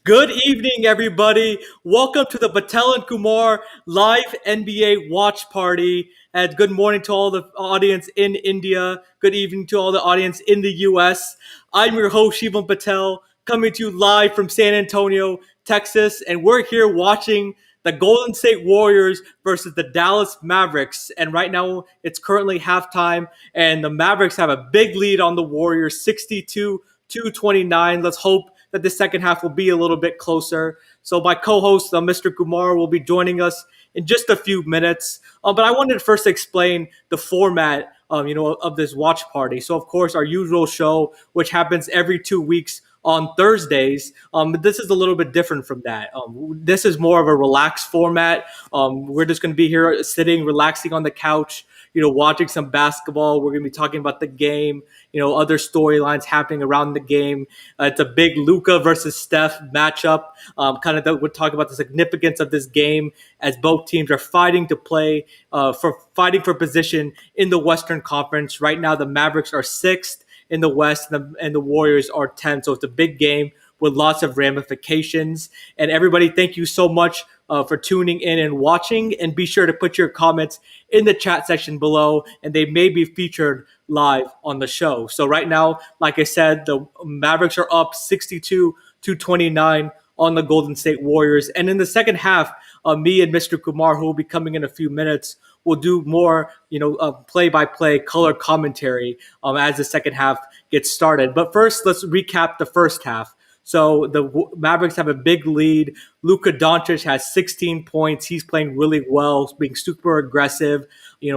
Good evening, everybody. Welcome to the Patel and Kumar live NBA watch party. And good morning to all the audience in India. Good evening to all the audience in the US. I'm your host, Shivam Patel, coming to you live from San Antonio, Texas. And we're here watching the Golden State Warriors versus the Dallas Mavericks. And right now, it's currently halftime, and the Mavericks have a big lead on the Warriors, 62-29. Let's hope that the second half will be a little bit closer. So my co-host, Mr. Kumar, will be joining us in just a few minutes. But I wanted to first explain the format, of this watch party. So of course, our usual show, which happens every 2 weeks on Thursdays. This is a little bit different from that. This is more of a relaxed format. We're just going to be here sitting, relaxing on the couch, watching some basketball. We're going to be talking about the game, other storylines happening around the game. It's a big Luka versus Steph matchup. We'll talk about the significance of this game as both teams are fighting to play fighting for position in the Western Conference. Right now, the Mavericks are sixth in the West, and the Warriors are 10th. So it's a big game with lots of ramifications. And everybody, thank you so much for tuning in and watching. And be sure to put your comments in the chat section below, and they may be featured live on the show. So right now, like I said, the Mavericks are up 62-29 on the Golden State Warriors. And in the second half, me and Mr. Kumar, who will be coming in a few minutes, will do more, play-by-play color commentary as the second half gets started. But first, let's recap the first half. So the Mavericks have a big lead. Luka Doncic has 16 points. He's playing really well, being super aggressive,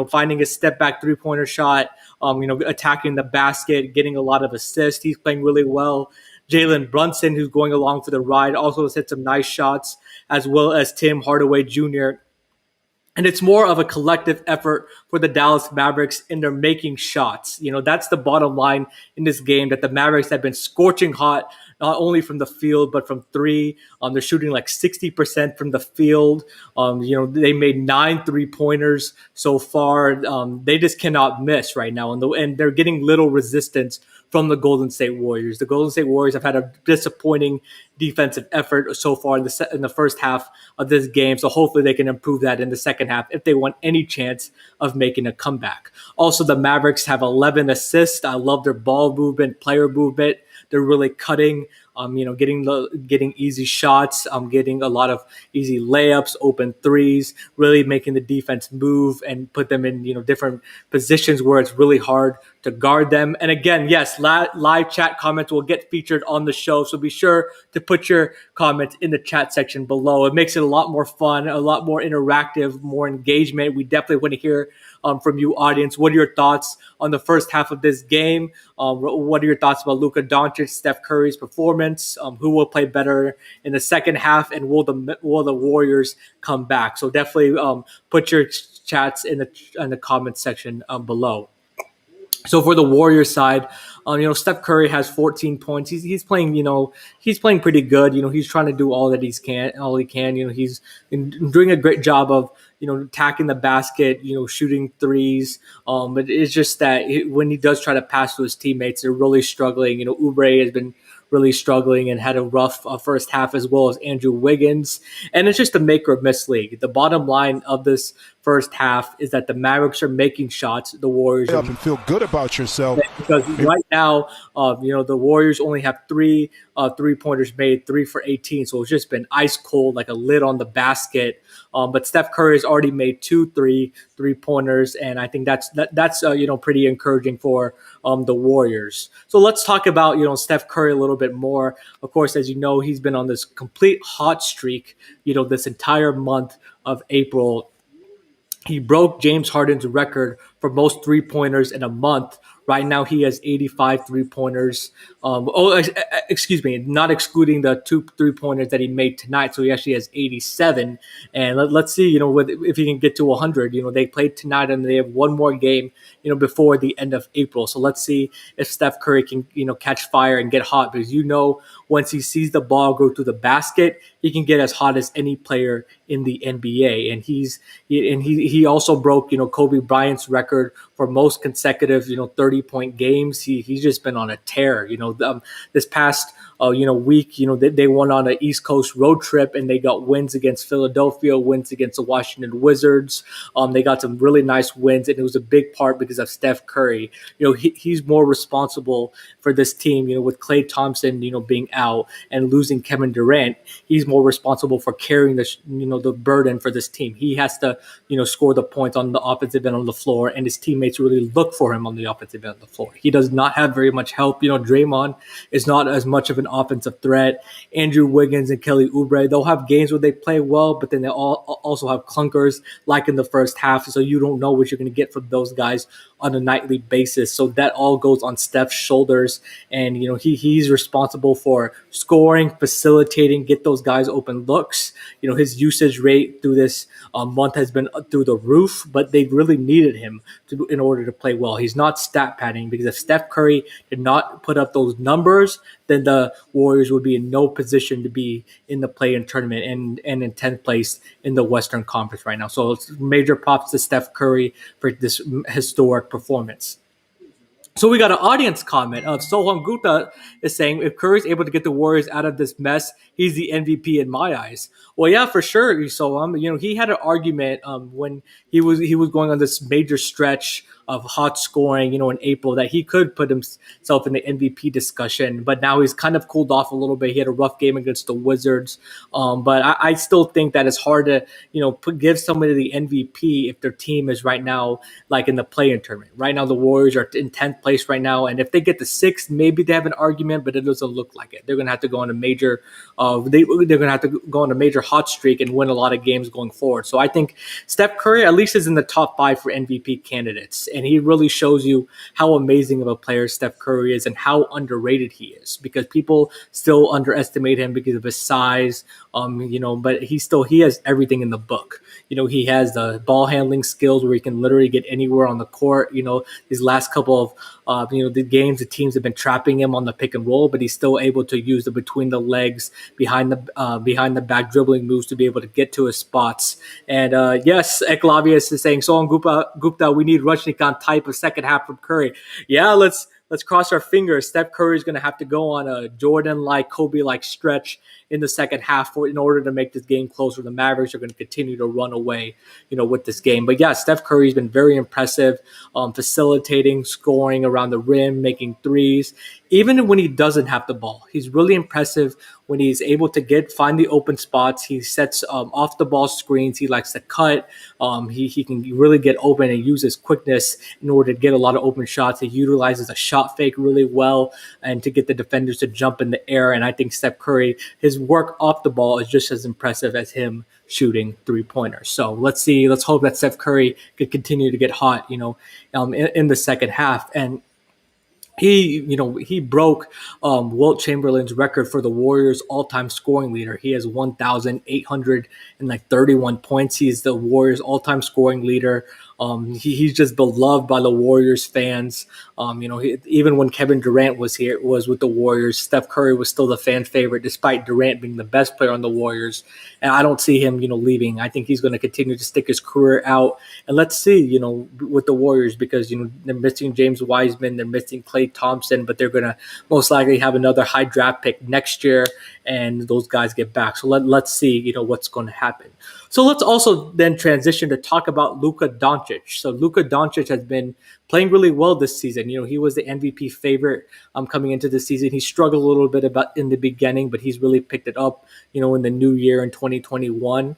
finding a step-back three-pointer shot, attacking the basket, getting a lot of assists. He's playing really well. Jalen Brunson, who's going along for the ride, also has hit some nice shots, as well as Tim Hardaway Jr. And it's more of a collective effort for the Dallas Mavericks, and they're making shots. That's the bottom line in this game, that the Mavericks have been scorching hot, not only from the field, but from three. They're shooting like 60% from the field. They made 9 3-pointers so far. They just cannot miss right now. And they're getting little resistance from the Golden State Warriors. The Golden State Warriors have had a disappointing defensive effort so far in the first half of this game. So hopefully they can improve that in the second half if they want any chance of making a comeback. Also, the Mavericks have 11 assists. I love their ball movement, player movement. They're really cutting, getting easy shots, getting a lot of easy layups, open threes, really making the defense move and put them in, different positions where it's really hard to guard them. And again, yes, live chat comments will get featured on the show. So be sure to put your comments in the chat section below. It makes it a lot more fun, a lot more interactive, more engagement. We definitely want to hear from you, audience. What are your thoughts on the first half of this game? What are your thoughts about Luka Doncic, Steph Curry's performance? Who will play better in the second half, and will the Warriors come back? So definitely put your chats in the comments section below. So for the Warriors side, Steph Curry has 14 points. He's playing, he's playing pretty good. He's trying to do all he can. He's doing a great job of, attacking the basket, shooting threes. But it's just that when he does try to pass to his teammates, they're really struggling. Oubre has been really struggling and had a rough first half, as well as Andrew Wiggins. And it's just a make or miss league. The bottom line of this first half is that the Mavericks are making shots. The Warriors up and feel good about yourself, because right now, the Warriors only have 3 3-pointers made, 3 for 18. So it's just been ice cold, like a lid on the basket. But Steph Curry has already made 2 3-pointers, and I think that's pretty encouraging for the Warriors. So let's talk about Steph Curry a little bit more. Of course, as you know, he's been on this complete hot streak. This entire month of April. He broke James Harden's record for most three-pointers in a month. Right now, he has 85 three-pointers. Excuse me, not excluding the 2 3-pointers that he made tonight. So he actually has 87. And let's see, if he can get to 100. They played tonight, and they have one more game, before the end of April. So let's see if Steph Curry can, catch fire and get hot, because once he sees the ball go through the basket, he can get as hot as any player in the NBA. And he also broke, Kobe Bryant's record record for most consecutive, 30-point games. He's just been on a tear. This past week, they went on an East Coast road trip and they got wins against Philadelphia, wins against the Washington Wizards. They got some really nice wins, and it was a big part because of Steph Curry. He's more responsible for this team. With Klay Thompson, being out and losing Kevin Durant, he's more responsible for carrying the burden for this team. He has to, score the points on the offensive end on the floor, and his teammates really look for him on the offensive end of the floor. He does not have very much help. Draymond is not as much of an offensive threat. Andrew Wiggins and Kelly Oubre, they'll have games where they play well, but then they also have clunkers like in the first half. So you don't know what you're going to get from those guys on a nightly basis. So that all goes on Steph's shoulders. And, he's responsible for scoring, facilitating, get those guys open looks. His usage rate through this month has been through the roof, but they really needed him in order to play well. He's not stat padding, because if Steph Curry did not put up those numbers, then the Warriors would be in no position to be in the play-in tournament and in 10th place in the Western Conference right now. So it's major props to Steph Curry for this historic performance. So we got an audience comment of Soham Gupta is saying, if Curry's able to get the Warriors out of this mess, he's the MVP in my eyes. Well, yeah, for sure, Soham. He had an argument when he was going on this major stretch of hot scoring, in April, that he could put himself in the MVP discussion. But now he's kind of cooled off a little bit. He had a rough game against the Wizards. But I still think that it's hard to, give somebody the MVP if their team is right now like in the play-in tournament. Right now, the Warriors are in 10th place right now. And if they get to 6th, maybe they have an argument, but it doesn't look like it. They're going to have to go on a major they're going to have to go on a major hot streak and win a lot of games going forward. So I think Steph Curry at least is in the top 5 for MVP candidates. And he really shows you how amazing of a player Steph Curry is and how underrated he is, because people still underestimate him because of his size. But he has everything in the book. He has the ball handling skills where he can literally get anywhere on the court. These last couple of the games, the teams have been trapping him on the pick and roll, but he's still able to use the between the legs, behind the back dribbling moves to be able to get to his spots. And yes, Eklavius is saying, so on Gupta, we need Rajnikant type of second half from Curry. Yeah, let's cross our fingers. Steph Curry is going to have to go on a Jordan-like, Kobe-like stretch in the second half in order to make this game closer. The Mavericks are going to continue to run away, with this game. But yeah, Steph Curry's been very impressive, facilitating, scoring around the rim, making threes. Even when he doesn't have the ball, he's really impressive when he's able to find the open spots. He sets off the ball screens. He likes to cut. He can really get open and use his quickness in order to get a lot of open shots. He utilizes a shot fake really well and to get the defenders to jump in the air. And I think Steph Curry, his work off the ball is just as impressive as him shooting three-pointers. So let's see. Let's hope that Steph Curry could continue to get hot, in the second half. And he broke Wilt Chamberlain's record for the Warriors' all-time scoring leader. He has 1,831 points. He's the Warriors' all-time scoring leader. He's just beloved by the Warriors fans. Even when Kevin Durant was with the Warriors, Steph Curry was still the fan favorite, despite Durant being the best player on the Warriors. And I don't see him, leaving. I think he's going to continue to stick his career out. And let's see, with the Warriors, because they're missing James Wiseman, they're missing Klay Thompson, but they're going to most likely have another high draft pick next year, and those guys get back. So let's see, what's going to happen. So let's also then transition to talk about Luka Doncic. So Luka Doncic has been playing really well this season. He was the MVP favorite coming into the season. He struggled a little bit in the beginning, but he's really picked it up, in the new year in 2021.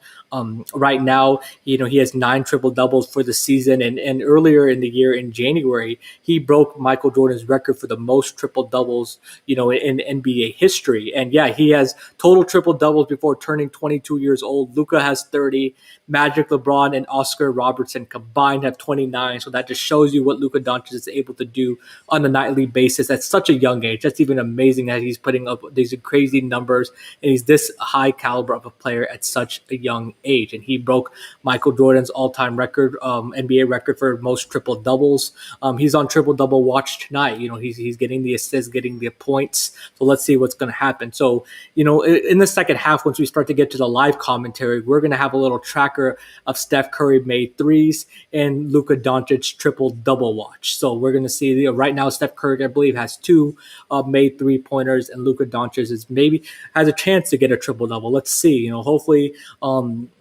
Right now, he has 9 triple-doubles for the season. And earlier in the year, in January, he broke Michael Jordan's record for the most triple-doubles, in NBA history. And yeah, he has total triple-doubles before turning 22 years old. Luka has 30. Magic, LeBron, and Oscar Robertson combined have 29. So that just shows you what what Luka Doncic is able to do on a nightly basis at such a young age. That's even amazing that he's putting up these crazy numbers and he's this high caliber of a player at such a young age. And he broke Michael Jordan's all-time record, NBA record for most triple doubles. He's on triple double watch tonight. He's getting the assists, getting the points. So let's see what's going to happen. So in the second half, once we start to get to the live commentary, we're going to have a little tracker of Steph Curry made threes and Luka Doncic triple double watch. So we're going to see right now Steph Curry, I believe, has two made 3-pointers, and Luka Doncic maybe has a chance to get a triple double. Let's see. Hopefully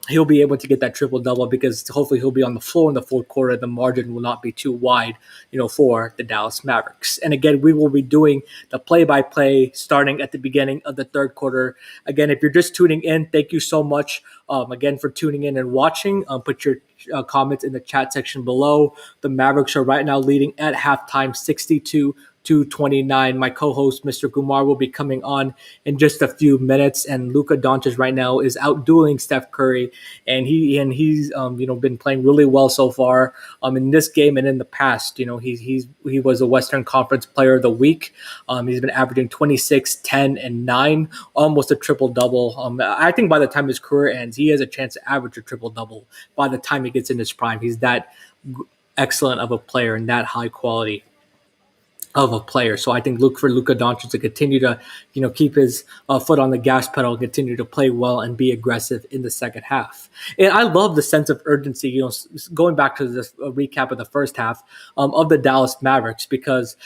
he'll be able to get that triple double because hopefully he'll be on the floor in the fourth quarter. The margin will not be too wide, for the Dallas Mavericks. And again, we will be doing the play-by-play starting at the beginning of the third quarter. Again, if you're just tuning in, thank you so much again for tuning in and watching. Put your comments in the chat section below. The Mavericks are right now leading at halftime 62-29. My co-host, Mr. Kumar, will be coming on in just a few minutes, and Luka Doncic right now is outdueling Steph Curry, and he's been playing really well so far in this game and in the past. He was a Western Conference Player of the Week. He's been averaging 26, 10, and 9, almost a triple double. I think by the time his career ends, he has a chance to average a triple double by the time he gets in his prime. He's that excellent of a player and that high quality of a player. So I think look for Luka Doncic to continue to, keep his foot on the gas pedal, continue to play well and be aggressive in the second half. And I love the sense of urgency, going back to this recap of the first half of the Dallas Mavericks, because,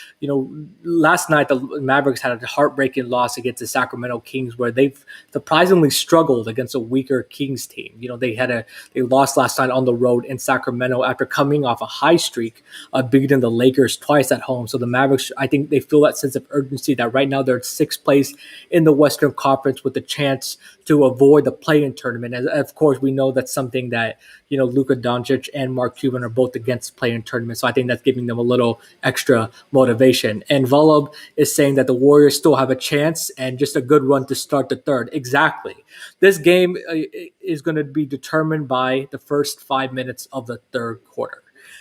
last night the Mavericks had a heartbreaking loss against the Sacramento Kings where they've surprisingly struggled against a weaker Kings team. They lost last night on the road in Sacramento after coming off a high streak, beating the Lakers twice at home. So the Mavericks, I think they feel that sense of urgency that right now they're at sixth place in the Western Conference with the chance to avoid the play-in tournament. And of course, we know that's something that, Luka Doncic and Mark Cuban are both against play-in tournament. So I think that's giving them a little extra motivation. And Volub is saying that the Warriors still have a chance and just a good run to start the third. Exactly. This game is going to be determined by the first 5 minutes of the third quarter.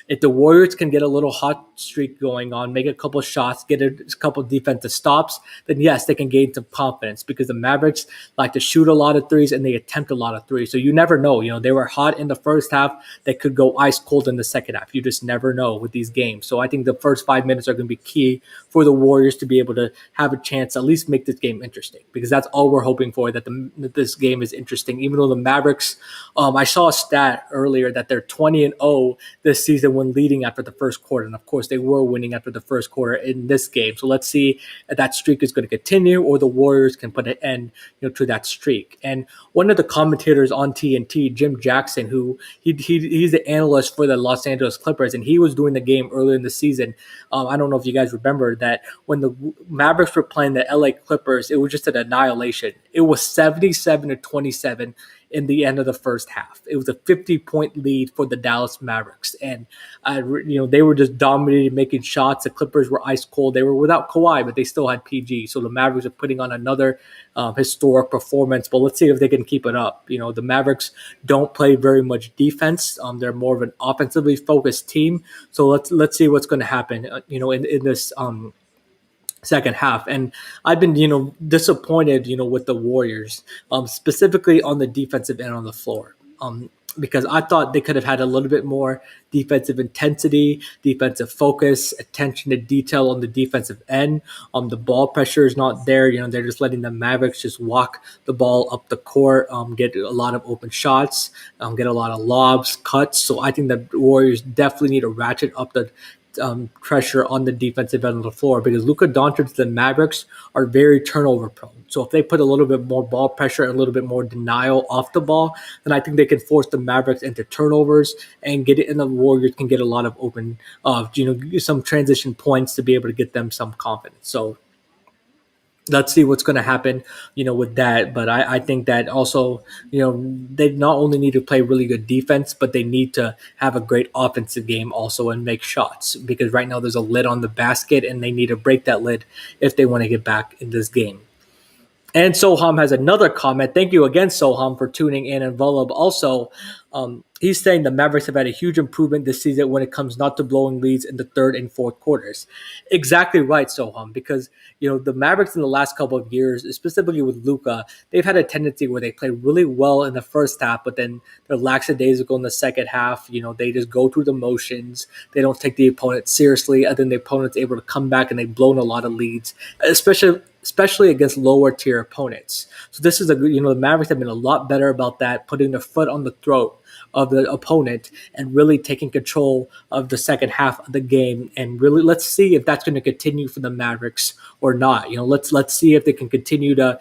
If the Warriors can get a little hot streak going on, make a couple shots, get a couple defensive stops, then yes, they can gain some confidence because the Mavericks like to shoot a lot of threes and they attempt a lot of threes. So you never know. They were hot in the first half. They could go ice cold in the second half. You just never know with these games. So I think the first 5 minutes are going to be key for the Warriors to be able to have a chance to at least make this game interesting because that's all we're hoping for, that this game is interesting. Even though the Mavericks, I saw a stat earlier that they're 20-0 this season when leading after the first quarter. And of course, they were winning after the first quarter in this game. So let's see if that streak is going to continue or the Warriors can put an end to that streak. And one of the commentators on TNT, Jim Jackson, who he's the analyst for the Los Angeles Clippers, and he was doing the game earlier in the season. I don't know if you guys remember that when the Mavericks were playing the LA Clippers, it was just an annihilation. It was 77-27 in the end of the first half. It was a 50-point lead for the Dallas Mavericks. And, they were just dominating, making shots. The Clippers were ice cold. They were without Kawhi, but they still had PG. So the Mavericks are putting on another historic performance. But let's see if they can keep it up. The Mavericks don't play very much defense. They're more of an offensively focused team. So let's see what's going to happen, in this second half. And I've been, disappointed, with the Warriors, specifically on the defensive end on the floor. Because I thought they could have had a little bit more defensive intensity, defensive focus, attention to detail on the defensive end. The ball pressure is not there. They're just letting the Mavericks just walk the ball up the court, get a lot of open shots, get a lot of lobs, cuts. So I think the Warriors definitely need to ratchet up the pressure on the defensive end of the floor because Luka Doncic, the Mavericks, are very turnover prone. So if they put a little bit more ball pressure and a little bit more denial off the ball, then I think they can force the Mavericks into turnovers and get it. And the Warriors can get a lot of open, some transition points to be able to get them some confidence. So let's see what's going to happen, with that. But I think that also, they not only need to play really good defense, but they need to have a great offensive game also and make shots because right now there's a lid on the basket and they need to break that lid if they want to get back in this game. And Soham has another comment. Thank you again, Soham, for tuning in. And Volub also He's saying the Mavericks have had a huge improvement this season when it comes not to blowing leads in the third and fourth quarters. Exactly right, Soham, because the Mavericks in the last couple of years, specifically with Luka, they've had a tendency where they play really well in the first half, but then they're lackadaisical in the second half. They just go through the motions. They don't take the opponent seriously, and then the opponent's able to come back and they've blown a lot of leads, especially against lower tier opponents. So this is the Mavericks have been a lot better about that, putting their foot on the throat of the opponent and really taking control of the second half of the game. And really, let's see if that's going to continue for the Mavericks or not. Let's see if they can continue to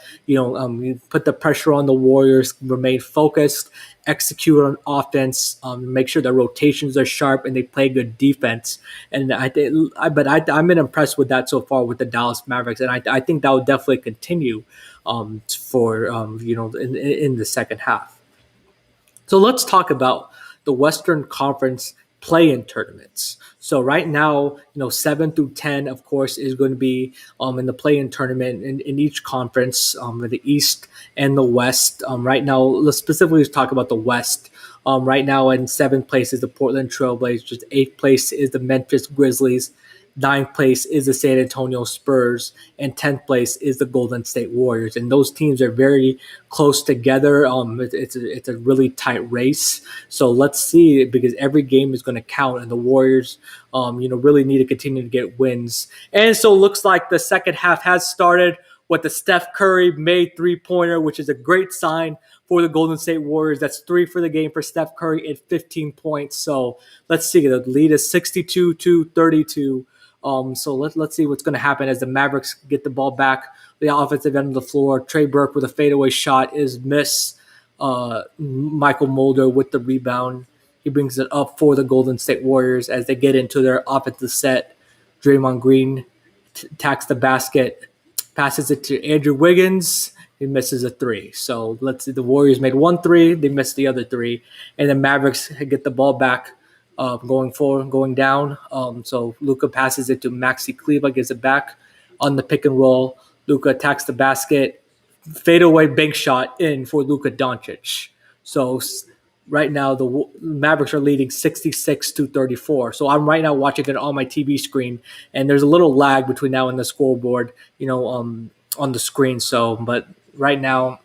put the pressure on the Warriors, remain focused, execute on offense, make sure their rotations are sharp and they play good defense. And I've been impressed with that so far with the Dallas Mavericks, and I think that will definitely continue for in the second half. So let's talk about the Western Conference play-in tournaments. So right now, 7 through 10, of course, is going to be in the play-in tournament in each conference, in the East and the West. Right now, let's specifically talk about the West. Right now, in seventh place is the Portland Trailblazers. Eighth place is the Memphis Grizzlies. Ninth place is the San Antonio Spurs, and 10th place is the Golden State Warriors. And those teams are very close together. It's a really tight race. So let's see, because every game is going to count, and the Warriors, really need to continue to get wins. And so it looks like the second half has started with the Steph Curry made three-pointer, which is a great sign for the Golden State Warriors. That's 3 for the game for Steph Curry at 15 points. So let's see. The lead is 62-32. So let's see what's going to happen as the Mavericks get the ball back. The offensive end of the floor, Trey Burke with a fadeaway shot is missed. Michael Mulder with the rebound. He brings it up for the Golden State Warriors as they get into their offensive set. Draymond Green attacks the basket, passes it to Andrew Wiggins. He misses a three. So let's see. The Warriors made 1 3. They missed the other 3. And the Mavericks get the ball back. Going forward, going down. So Luka passes it to Maxi Kleber, gives it back on the pick and roll. Luka attacks the basket, fadeaway bank shot in for Luka Doncic. So right now the Mavericks are leading 66-34. So I'm right now watching it on my TV screen, and there's a little lag between now and the scoreboard, on the screen. So, but right now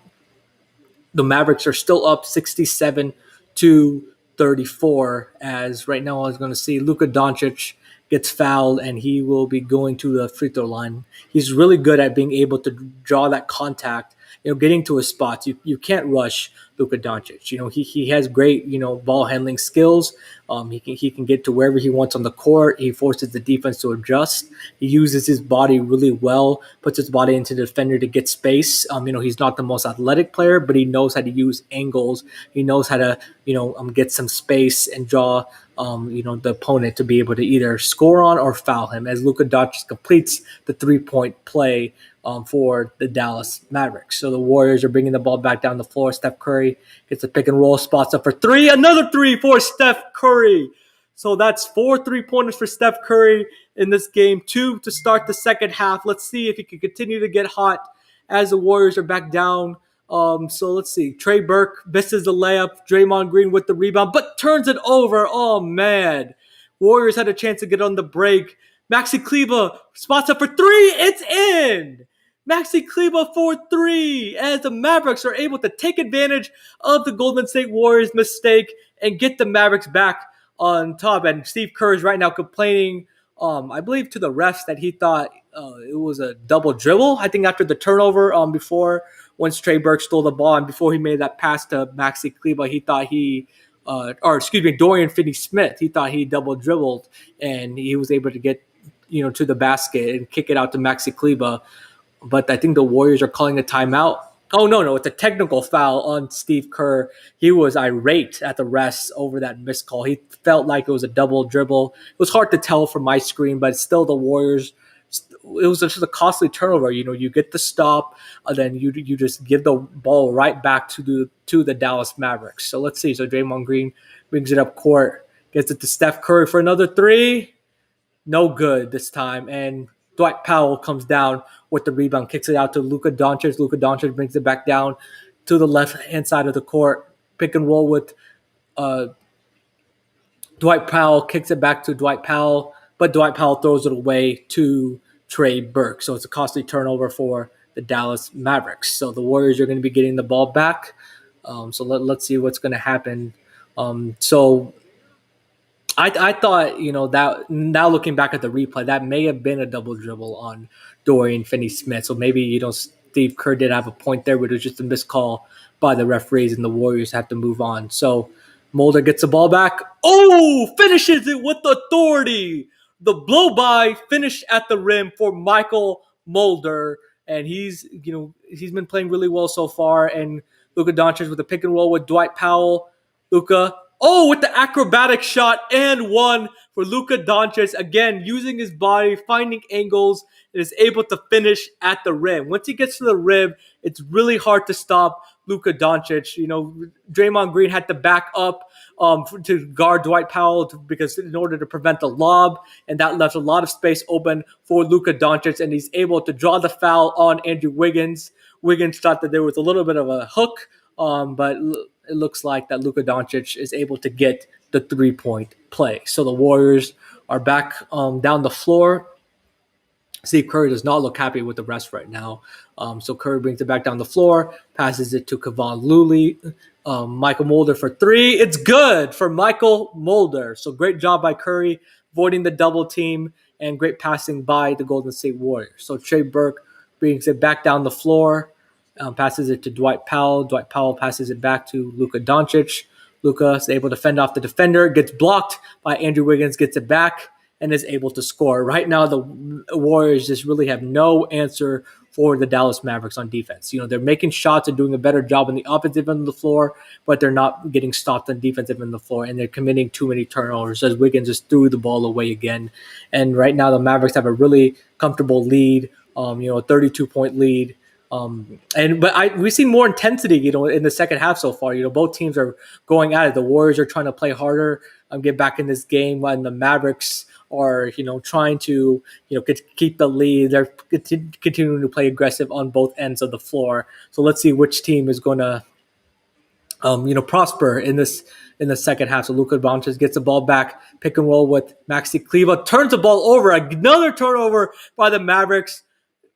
the Mavericks are still up 67-34, as right now I was going to see Luka Doncic gets fouled and he will be going to the free throw line. He's really good at being able to draw that contact, getting to his spots. You can't rush Luka Doncic. He has great, ball handling skills. He can get to wherever he wants on the court. He forces the defense to adjust. He uses his body really well, puts his body into the defender to get space. He's not the most athletic player, but he knows how to use angles. He knows how to, get some space and draw, the opponent to be able to either score on or foul him, as Luka Doncic completes the 3-point play for the Dallas Mavericks. So the Warriors are bringing the ball back down the floor. Steph Curry gets a pick and roll, spots up for 3. Another 3 for Steph Curry. So that's 4 3-pointers for Steph Curry in this game. 2 to start the second half. Let's see if he can continue to get hot as the Warriors are back down. So let's see. Trey Burke misses the layup. Draymond Green with the rebound, but turns it over. Oh, man. Warriors had a chance to get on the break. Maxi Kleber spots up for 3. It's in. Maxi Kleber for 3, as the Mavericks are able to take advantage of the Golden State Warriors' mistake and get the Mavericks back on top. And Steve Kerr is right now complaining, I believe, to the refs that he thought it was a double dribble. I think after the turnover before, once Trey Burke stole the ball and before he made that pass to Maxi Kleber, he thought Dorian Finney-Smith, he thought he double dribbled and he was able to get, to the basket and kick it out to Maxi Kleber. But I think the Warriors are calling a timeout. Oh, no, it's a technical foul on Steve Kerr. He was irate at the refs over that missed call. He felt like it was a double dribble. It was hard to tell from my screen, but still the Warriors, it was just a costly turnover. You get the stop, and then you just give the ball right back to the Dallas Mavericks. So let's see. So Draymond Green brings it up court, gets it to Steph Curry for another 3. No good this time, and Dwight Powell comes down with the rebound, kicks it out to Luka Doncic. Luka Doncic brings it back down to the left-hand side of the court. Pick and roll with Dwight Powell kicks it back to Dwight Powell, but Dwight Powell throws it away to Trey Burke. So it's a costly turnover for the Dallas Mavericks. So the Warriors are going to be getting the ball back. So let's see what's going to happen. So I thought, that now looking back at the replay, that may have been a double dribble on Dorian Finney-Smith. So maybe, Steve Kerr did have a point there, but it was just a missed call by the referees, and the Warriors have to move on. So Mulder gets the ball back. Oh, finishes it with authority. The blow-by finish at the rim for Michael Mulder. And he's been playing really well so far. And Luka Doncic with a pick and roll with Dwight Powell. Luka, with the acrobatic shot and one for Luka Doncic. Again, using his body, finding angles, and is able to finish at the rim. Once he gets to the rim, it's really hard to stop Luka Doncic. Draymond Green had to back up to guard Dwight Powell because in order to prevent the lob, and that left a lot of space open for Luka Doncic, and he's able to draw the foul on Andrew Wiggins. Wiggins thought that there was a little bit of a hook, but it looks like that Luka Doncic is able to get the 3-point play. So the Warriors are back down the floor. Steve Curry does not look happy with the rest right now. So Curry brings it back down the floor, passes it to Kevon Looney. Michael Mulder for three. It's good for Michael Mulder. So great job by Curry, avoiding the double team, and great passing by the Golden State Warriors. So Trey Burke brings it back down the floor, passes it to Dwight Powell. Dwight Powell passes it back to Luka Doncic. Luka is able to fend off the defender, gets blocked by Andrew Wiggins, gets it back, and is able to score. Right now, the Warriors just really have no answer for the Dallas Mavericks on defense. They're making shots and doing a better job on the offensive end of the floor, but they're not getting stopped on defensive end of the floor, and they're committing too many turnovers as Wiggins just threw the ball away again. And right now, the Mavericks have a really comfortable lead, a 32-point lead. But we've seen more intensity, in the second half so far. Both teams are going at it. The Warriors are trying to play harder, get back in this game, when the Mavericks are, trying to, keep the lead. They're continuing to play aggressive on both ends of the floor. So let's see which team is going to, prosper in the second half. So Luka Doncic gets the ball back, pick and roll with Maxi Kleber, turns the ball over, another turnover by the Mavericks.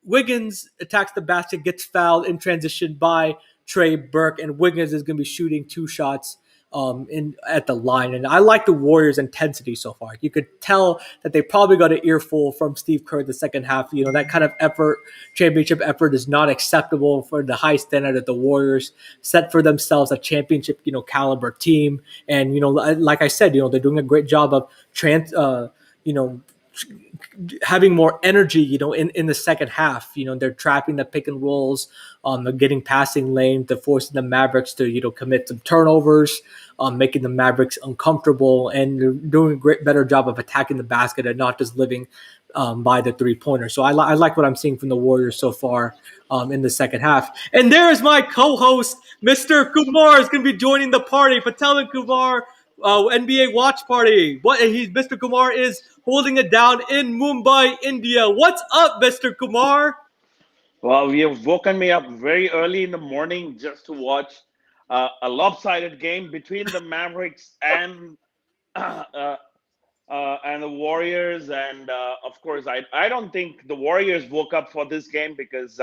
Wiggins attacks the basket, gets fouled in transition by Trey Burke, and Wiggins is going to be shooting 2 shots at the line. And I like the Warriors' intensity so far. You could tell that they probably got an earful from Steve Kerr the second half. That kind of effort, championship effort, is not acceptable for the high standard that the Warriors set for themselves, a championship, caliber team. And, like I said, they're doing a great job of having more energy, in the second half. They're trapping the pick and rolls, they're getting passing lane, to forcing the Mavericks to, commit some turnovers, making the Mavericks uncomfortable, and they're doing a better job of attacking the basket and not just living by the 3-pointer. So I like what I'm seeing from the Warriors so far in the second half. And there is my co-host, Mr. Kumar, is going to be joining the party. Patel and Kumar, NBA watch party. Mr. Kumar is holding it down in Mumbai, India. What's up, Mr. Kumar? Well, you have woken me up very early in the morning just to watch a lopsided game between the Mavericks uh, and the Warriors. And of course, I don't think the Warriors woke up for this game because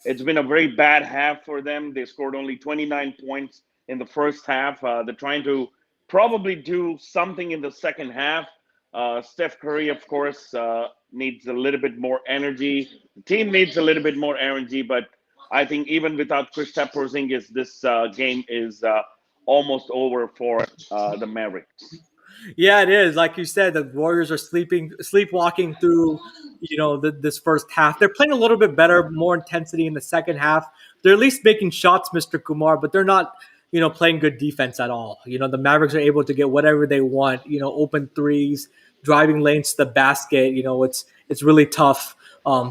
it's been a very bad half for them. They scored only 29 points in the first half. They're trying to probably do something in the second half. Steph Curry, of course, needs a little bit more energy. The team needs a little bit more energy, but I think even without Kristaps Porzingis, this game is almost over for the Mavericks. Yeah, it is. Like you said, the Warriors are sleepwalking through, this first half. They're playing a little bit better, more intensity in the second half. They're at least making shots, Mr. Kumar, but they're not, playing good defense at all. The Mavericks are able to get whatever they want, open threes, driving lanes to the basket. It's really tough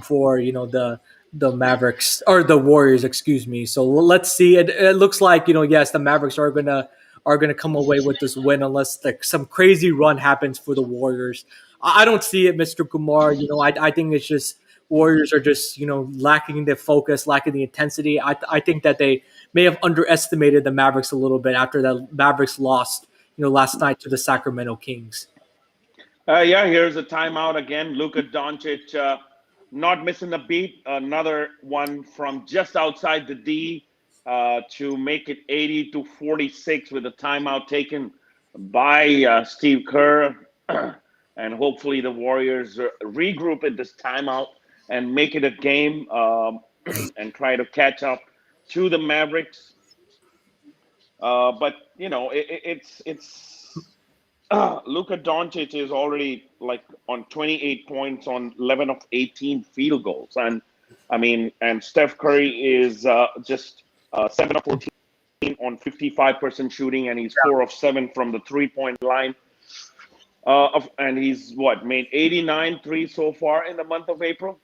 for, the Mavericks or the Warriors, excuse me. So let's see. It looks like, yes, the Mavericks are gonna come away with this win unless some crazy run happens for the Warriors. I don't see it, Mr. Kumar. I think it's just Warriors are just lacking the focus, lacking the intensity. I think that they may have underestimated the Mavericks a little bit after the Mavericks lost last night to the Sacramento Kings. Yeah, here's a timeout again. Luka Doncic not missing a beat. Another one from just outside the D to make it 80-46 with a timeout taken by Steve Kerr. And hopefully the Warriors regroup at this timeout and make it a game and try to catch up to the Mavericks. But it's Luka Doncic is already like on 28 points on 11 of 18 field goals, and I mean, and Steph Curry is just 7 of 14 on 55% shooting, and he's 4 of 7 from the 3-point line. And he's made 89 threes so far in the month of April.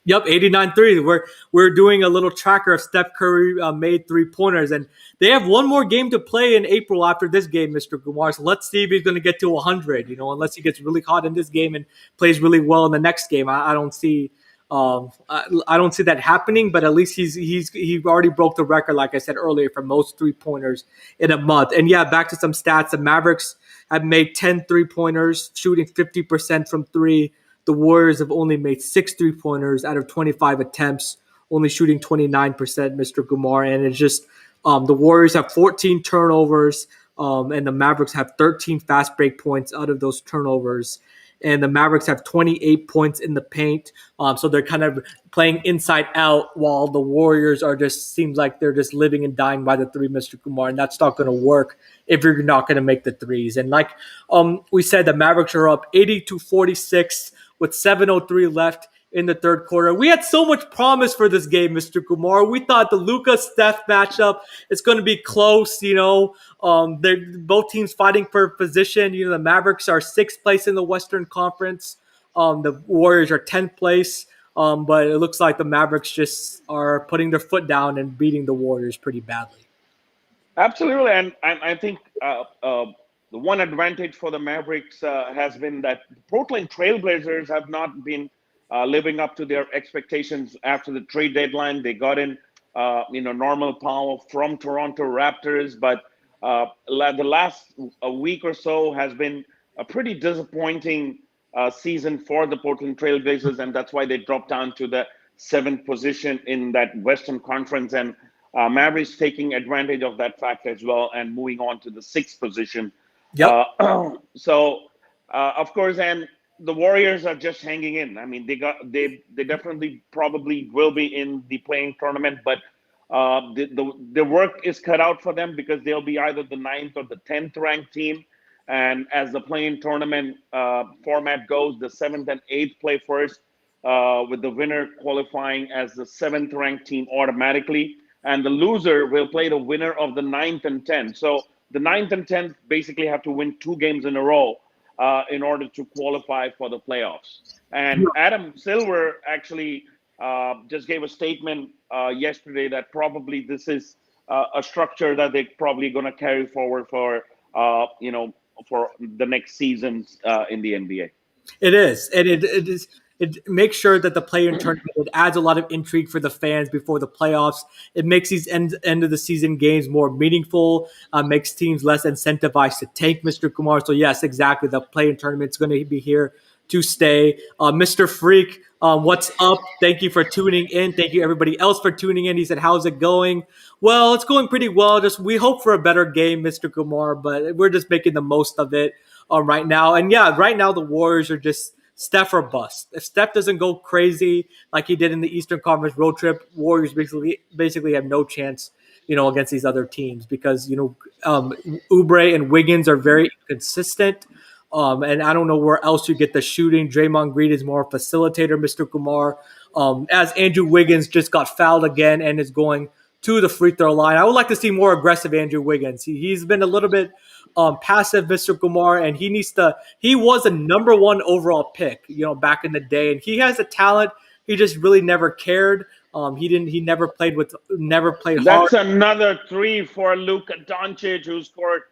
Yep, 89 threes. We're doing a little tracker of Steph Curry made 3-pointers, and they have one more game to play in April after this game, Mr. Kumar. So let's see if he's going to get to 100. Unless he gets really hot in this game and plays really well in the next game. I don't see. I don't see that happening, but at least he already broke the record, like I said earlier, for most 3-pointers in a month. And yeah, back to some stats. The Mavericks have made 10 3-pointers, shooting 50% from three. The Warriors have only made 6 3-pointers out of 25 attempts, only shooting 29%, Mr. Kumar. And it's just the Warriors have 14 turnovers, and the Mavericks have 13 fast break points out of those turnovers. And the Mavericks have 28 points in the paint. So they're kind of playing inside out, while the Warriors seems like they're just living and dying by the three, Mr. Kumar. And that's not going to work if you're not going to make the threes. And like we said, the Mavericks are up 80-46 with 7:03 left in the third quarter. We had so much promise for this game, Mr. Kumar. We thought the Luka-Steph matchup is going to be close. They're both teams fighting for position. The Mavericks are 6th place in the Western Conference. The Warriors are 10th place. But it looks like the Mavericks just are putting their foot down and beating the Warriors pretty badly. Absolutely, and I think the one advantage for the Mavericks has been that the Portland Trailblazers have not been living up to their expectations after the trade deadline. They got in, normal power from Toronto Raptors, but the last week or so has been a pretty disappointing season for the Portland Trailblazers, and that's why they dropped down to the 7th position in that Western Conference. And Mavericks taking advantage of that fact as well and moving on to the 6th position. Yep. Of course, and the Warriors are just hanging in. I mean, they definitely probably will be in the playing tournament, but the work is cut out for them because they'll be either the 9th or the 10th ranked team. And as the playing tournament format goes, the 7th and 8th play first, with the winner qualifying as the 7th ranked team automatically. And the loser will play the winner of the 9th and 10th. So the 9th and 10th basically have to win 2 games in a row in order to qualify for the playoffs. And Adam Silver actually just gave a statement yesterday that probably this is a structure that they're probably going to carry forward for the next seasons in the NBA. It is, and it makes sure that the play-in tournament, it adds a lot of intrigue for the fans before the playoffs. It makes these end of the season games more meaningful, makes teams less incentivized to tank, Mr. Kumar. So yes, exactly. The play-in tournament is going to be here to stay. Mr. Freak, what's up? Thank you for tuning in. Thank you everybody else for tuning in. He said, how's it going? Well, it's going pretty well. We hope for a better game, Mr. Kumar, but we're just making the most of it right now. And yeah, right now the Warriors are just Steph or bust. If Steph doesn't go crazy like he did in the Eastern Conference road trip, Warriors basically have no chance, against these other teams because, Oubre and Wiggins are very inconsistent. And I don't know where else you get the shooting. Draymond Green is more a facilitator, Mr. Kumar. As Andrew Wiggins just got fouled again and is going to the free throw line. I would like to see more aggressive Andrew Wiggins. He's been a little bit passive, Mr. Kumar, and he was a number 1 overall pick, back in the day, and he has a talent. He just really never cared. He never played hard. That's another 3 for Luka Doncic, who scored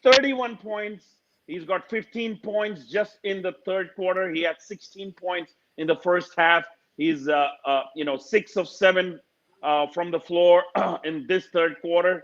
31 points. He's got 15 points just in the third quarter. He had 16 points in the first half. He's 6 of 7 from the floor in this third quarter,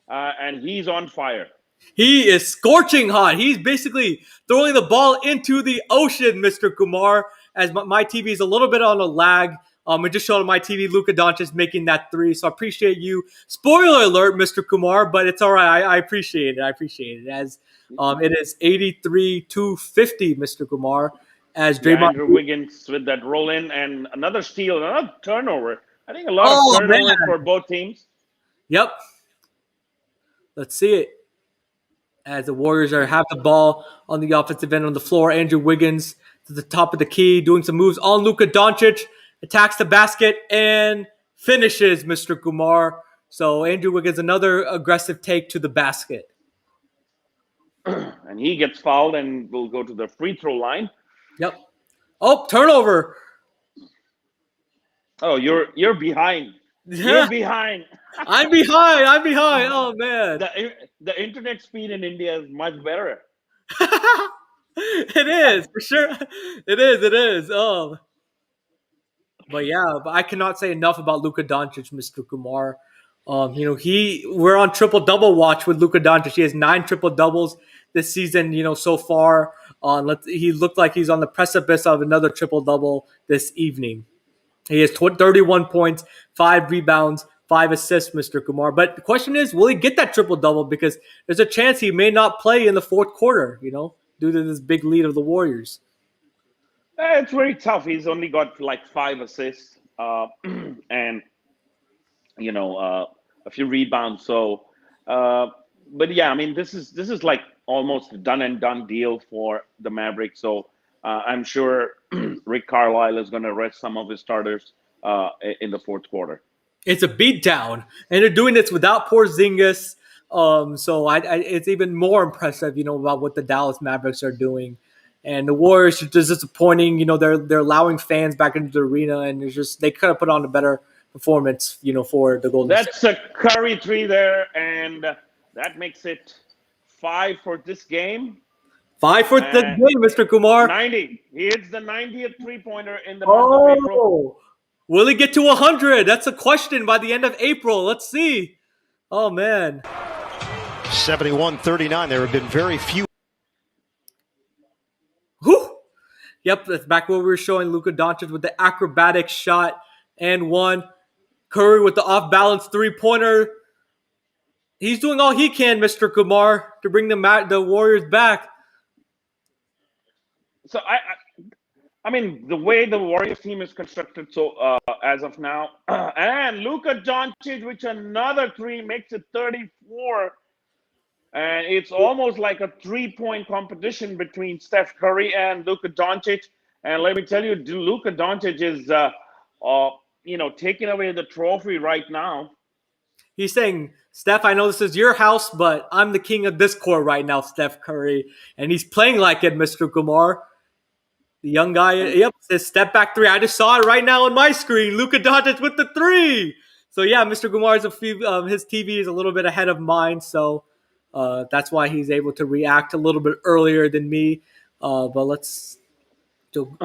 and he's on fire. He is scorching hot. He's basically throwing the ball into the ocean, Mr. Kumar. As my TV is a little bit on a lag. It just showed on my TV Luka Doncic making that three. So I appreciate you. Spoiler alert, Mr. Kumar, but it's all right. I appreciate it. I appreciate it. As it is 83-50, Mr. Kumar. As Yeah, Draymond. Andrew Wiggins with that roll in and another steal, another turnover. I think a lot of Oh man. turnovers for both teams. Yep. Let's see it. As the Warriors have the ball on the offensive end on the floor. Andrew Wiggins to the top of the key, doing some moves on Luka Doncic, attacks the basket and finishes Mr. Kumar. So Andrew Wiggins, another aggressive take to the basket. And he gets fouled and will go to the free throw line. Yep. Oh, turnover. Oh, you're behind. You're behind. I'm behind. I'm behind. Oh man. The internet speed in India is much better. It is for sure. It is. It is. But yeah, but I cannot say enough about Luka Doncic, Mr. Kumar. We're on triple double watch with Luka Doncic. He has 9 triple doubles this season. So far, he looked like he's on the precipice of another triple double this evening. He has 31 points, 5 rebounds, 5 assists, Mr. Kumar. But the question is, will he get that triple double? Because there's a chance he may not play in the fourth quarter. Due to this big lead of the Warriors. It's very tough. He's only got like 5 assists and a few rebounds. So, but yeah, I mean, this is like almost a done and done deal for the Mavericks. So I'm sure Rick Carlisle is going to rest some of his starters in the fourth quarter. It's a beatdown, and they're doing this without Porzingis. So it's even more impressive, about what the Dallas Mavericks are doing. And the Warriors are just disappointing. They're allowing fans back into the arena, and they could have put on a better performance, for the Golden State. That's a Curry 3 there, and that makes it 5 for this game. 5 for the game, Mr. Kumar. 90. He hits the 90th three-pointer in the month of April. Will he get to 100? That's a question by the end of April. Let's see. Oh, man. 71-39. There have been very few. Whew. Yep, that's back where we were showing Luka Doncic with the acrobatic shot and one. Curry with the off-balance three-pointer. He's doing all he can, Mr. Kumar, to bring the Warriors back. So I mean, the way the Warriors team is constructed, so as of now, and Luka Doncic, which another 3 makes it 34, and it's almost like a 3-point competition between Steph Curry and Luka Doncic. And let me tell you, Luka Doncic is, taking away the trophy right now. He's saying, Steph, I know this is your house, but I'm the king of this court right now, Steph Curry. And he's playing like it, Mr. Kumar. The young guy, yep, says step back 3. I just saw it right now on my screen. Luka Doncic with the 3. So, yeah, Mr. Kumar's his TV is a little bit ahead of mine. So, that's why he's able to react a little bit earlier than me. But let's do.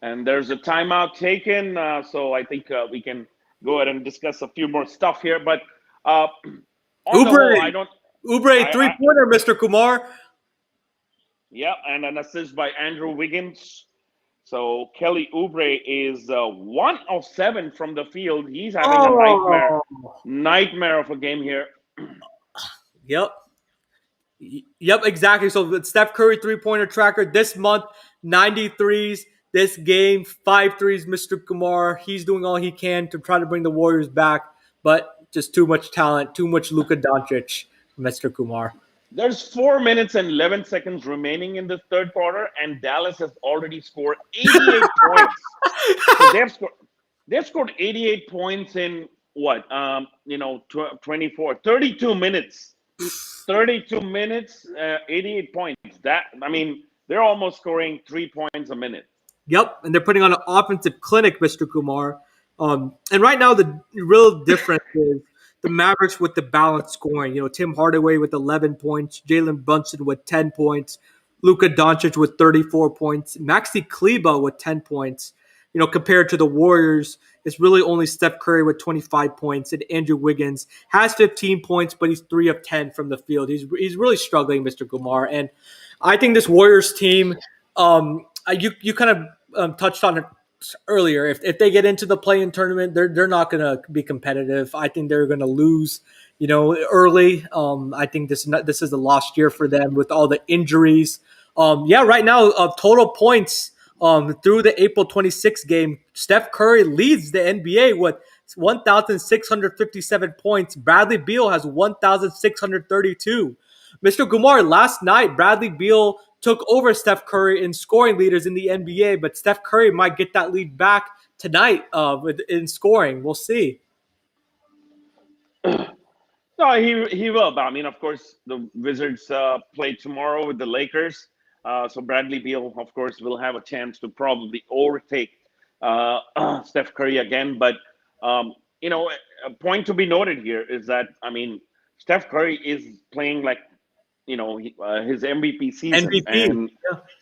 And there's a timeout taken. So I think we can go ahead and discuss a few more stuff here. But on Oubre, the whole, Oubre, three-pointer, Mr. Kumar. Yeah, and an assist by Andrew Wiggins. So Kelly Oubre is 1 of 7 from the field. He's having a nightmare of a game here. Yep, exactly. So Steph Curry three-pointer tracker this month, 93s. This game, 5 threes, Mr. Kumar. He's doing all he can to try to bring the Warriors back, but just too much talent, too much Luka Doncic, Mr. Kumar. There's 4 minutes and 11 seconds remaining in the third quarter, and Dallas has already scored 88 points. So they've scored 88 points in what? 32 minutes. 32 minutes, 88 points. They're almost scoring 3 points a minute. Yep, and they're putting on an offensive clinic, Mr. Kumar. And right now, the real difference is the Mavericks with the balanced scoring. Tim Hardaway with 11 points, Jalen Brunson with 10 points, Luka Doncic with 34 points, Maxi Kleber with 10 points. compared to the Warriors, it's really only Steph Curry with 25 points, and Andrew Wiggins has 15 points, but he's 3 of 10 from the field. He's really struggling, Mr. Kumar. And I think this Warriors team, you kind of touched on it earlier. If they get into the play-in tournament, they're not going to be competitive. I think they're going to lose, early. I think this is the lost year for them with all the injuries. Right now, total points through the April 26th game, Steph Curry leads the NBA with 1,657 points. Bradley Beal has 1,632. Mr. Kumar, last night, Bradley Beal took over Steph Curry in scoring leaders in the NBA, but Steph Curry might get that lead back tonight in scoring. We'll see. No, he will. But I mean, of course, the Wizards play tomorrow with the Lakers. So Bradley Beal, of course, will have a chance to probably overtake Steph Curry again. But a point to be noted here is that Steph Curry is playing like his MVP season, MVP.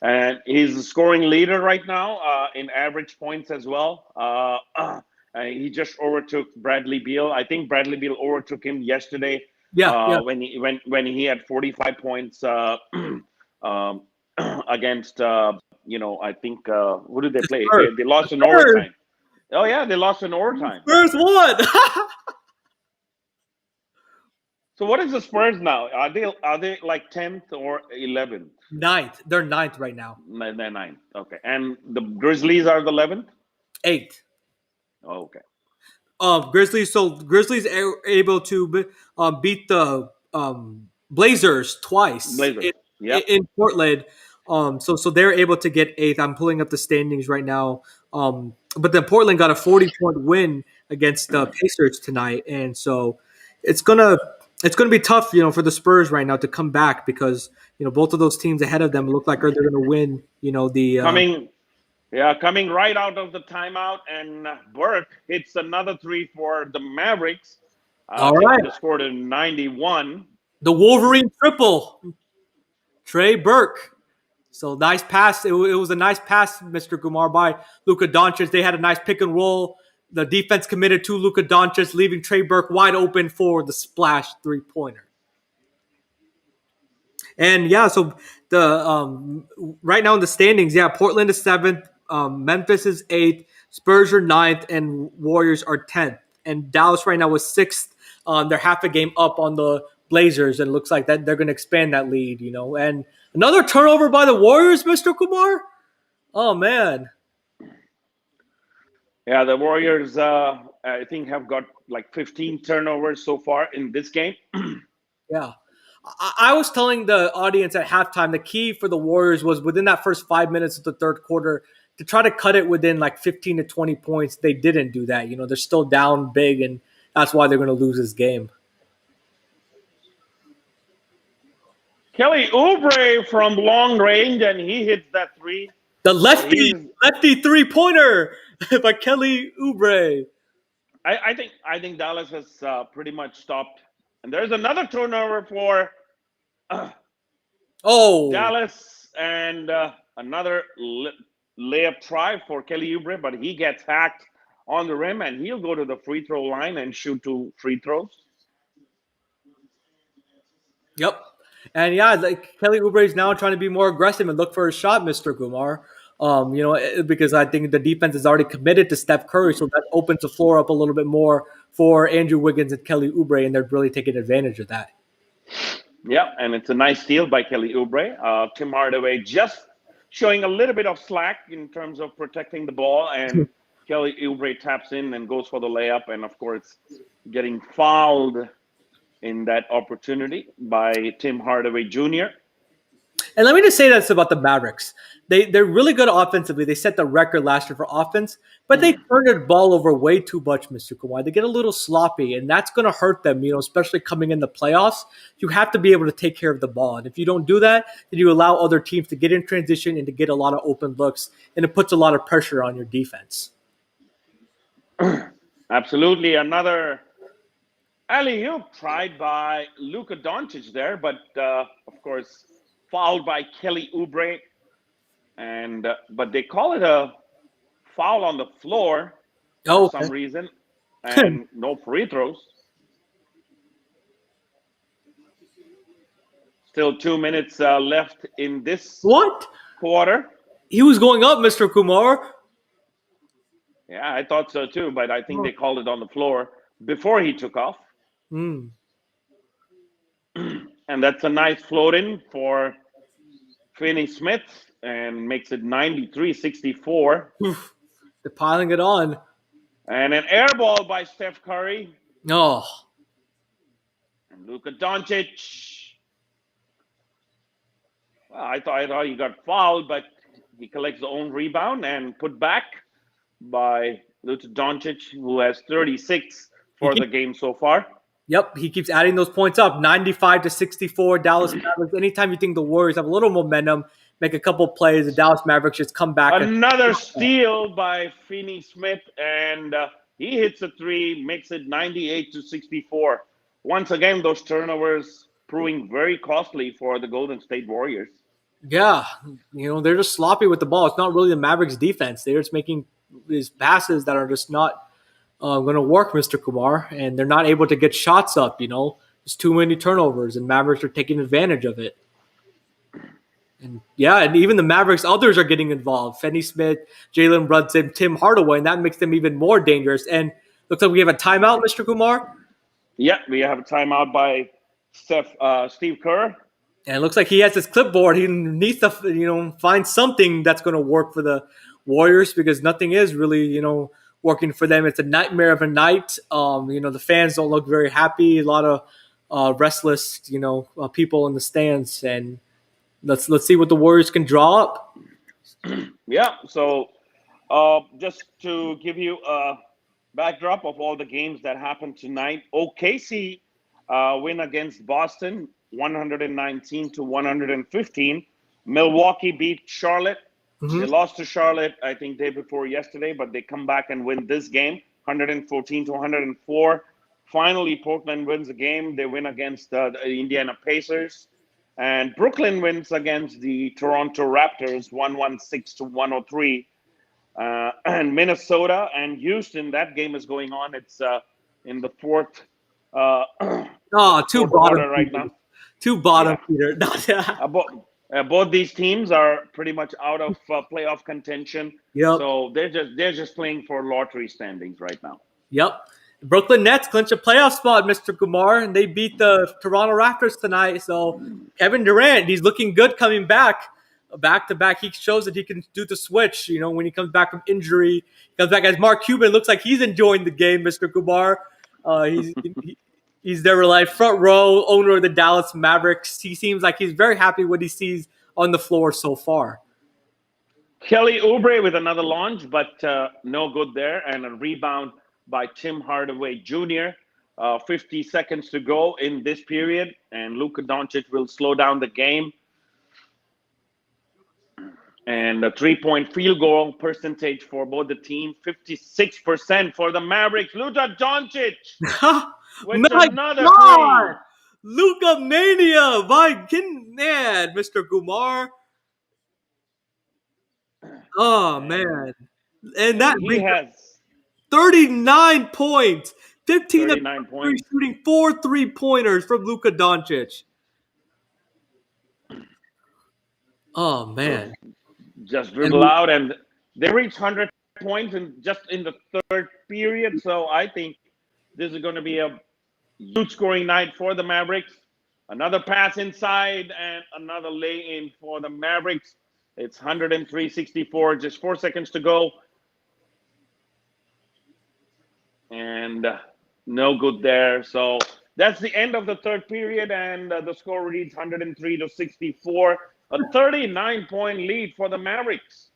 and he's the scoring leader right now in average points as well. He just overtook Bradley Beal. I think Bradley Beal overtook him yesterday. When he had 45 points against I think who did they play? They lost in overtime. Oh yeah, they lost in overtime. Spurs won. So what is the Spurs now? Are they like 10th or 11th? Ninth. They're ninth right now. They're ninth. Okay, and the Grizzlies are the 11th. 8th. Oh, okay. Grizzlies. So Grizzlies are able to beat the Blazers twice in Portland. So they're able to get 8th. I'm pulling up the standings right now. But then Portland got a 40-point win against the Pacers tonight, and so it's gonna be tough, for the Spurs right now to come back because both of those teams ahead of them look like they're gonna win. Coming right out of the timeout, and Burke hits another three for the Mavericks. All right, the score to 91. The Wolverine triple, Trey Burke. So nice pass. It was a nice pass, Mr. Kumar, by Luka Doncic. They had a nice pick and roll. The defense committed to Luka Doncic, leaving Trey Burke wide open for the splash three-pointer. And so the right now in the standings, Portland is 7th, Memphis is 8th, Spurs are 9th, and Warriors are 10th. And Dallas right now is 6th. They're half a game up on the Blazers, and it looks like that they're going to expand that lead, And another turnover by the Warriors, Mr. Kumar. Oh man. Yeah, the Warriors, I think, have got like 15 turnovers so far in this game. Yeah. I was telling the audience at halftime the key for the Warriors was within that first 5 minutes of the third quarter to try to cut it within like 15 to 20 points. They didn't do that. They're still down big, and that's why they're going to lose this game. Kelly Oubre from long range, and he hits that three. The lefty three-pointer by Kelly Oubre. I think Dallas has pretty much stopped. And there's another turnover for Dallas, and another layup try for Kelly Oubre, but he gets hacked on the rim, and he'll go to the free throw line and shoot 2 free throws. Yep. And Kelly Oubre is now trying to be more aggressive and look for a shot, Mr. Kumar. Because I think the defense is already committed to Steph Curry, so that opens the floor up a little bit more for Andrew Wiggins and Kelly Oubre, and they're really taking advantage of that. Yeah, and it's a nice steal by Kelly Oubre. Tim Hardaway just showing a little bit of slack in terms of protecting the ball, and Kelly Oubre taps in and goes for the layup, and of course getting fouled in that opportunity by Tim Hardaway Jr. And let me just say this about the Mavericks. They're really good offensively. They set the record last year for offense, but they turn the ball over way too much, Mr. Kumar. They get a little sloppy, and that's going to hurt them, especially coming in the playoffs. You have to be able to take care of the ball. And if you don't do that, then you allow other teams to get in transition and to get a lot of open looks, and it puts a lot of pressure on your defense. Absolutely. Another alley-oop tried by Luka Doncic there, but of course fouled by Kelly Oubre, and but they call it a foul on the floor for Oh, some reason, and no free throws. Still 2 minutes left in this what? quarter. He was going up, Mr. Kumar. Yeah, I thought so too, but I think they called it on the floor before he took off. Hmm. And that's a nice float in for Finney Smith and makes it 93-64. They're piling it on. And an air ball by Steph Curry. Oh, And Luka Doncic. Well, I thought he got fouled, but he collects the own rebound and put back by Luka Doncic, who has 36 he for keep, the game so far. yep, he keeps adding those points up. 95-64, Dallas Mavericks. Anytime you think the Warriors have a little momentum, make a couple plays, the Dallas Mavericks just come back. Another steal by Finney Smith, and he hits a three, makes it 98-64. Once again, those turnovers proving very costly for the Golden State Warriors. Yeah, they're just sloppy with the ball. It's not really the Mavericks' defense. They're just making these passes that are just not going to work, Mr. Kumar, and they're not able to get shots up. There's too many turnovers, and Mavericks are taking advantage of it. And yeah, and even the Mavericks, others are getting involved. Finney Smith, Jalen Brunson, Tim Hardaway, and that makes them even more dangerous. And looks like we have a timeout, Mr. Kumar. Yeah, we have a timeout by Steve Kerr. And it looks like he has his clipboard. He needs to, find something that's going to work for the Warriors because nothing is really, working for them. It's a nightmare of a night. The fans don't look very happy. A lot of restless, people in the stands. And let's see what the Warriors can draw up. Yeah, so just to give you a backdrop of all the games that happened tonight, OKC win against Boston 119-115. Milwaukee beat Charlotte. Mm-hmm. They lost to Charlotte, I think, day before yesterday, but they come back and win this game 114-104. Finally, Portland wins the game. They win against the Indiana Pacers. And Brooklyn wins against the Toronto Raptors 116-103. And Minnesota and Houston, that game is going on. It's in the fourth Two fourth bottom quarter right now. Two bottom Yeah. Peter. Both these teams are pretty much out of playoff contention. Yep. So they're just playing for lottery standings right now. Yep. Brooklyn Nets clinch a playoff spot, Mr. Kumar, and they beat the Toronto Raptors tonight. So Kevin Durant, he's looking good coming back to back. He shows that he can do the switch, when he comes back from injury. He comes back as Mark Cuban. Looks like he's enjoying the game, Mr. Kumar. He's their front row owner of the Dallas Mavericks. He seems like he's very happy what he sees on the floor so far. Kelly Oubre with another launch, but no good there. And a rebound by Tim Hardaway Jr. 50 seconds to go in this period. And Luka Doncic will slow down the game. And a three-point field goal percentage for both the teams, 56% for the Mavericks. Luka Doncic with another three. Luka Mania! Man, Mr. Kumar. Oh, man. And that he has 39 points. 15 of 39 points. shooting 4 3-pointers from Luka Doncic. Oh, man. Just dribble out, and they reached 100 points in the third period. So I think this is going to be a huge scoring night for the Mavericks. Another pass inside and another lay-in for the Mavericks. It's 103-64, just 4 seconds to go. And no good there. So that's the end of the third period, and the score reads 103-64. A 39-point lead for the Mavericks.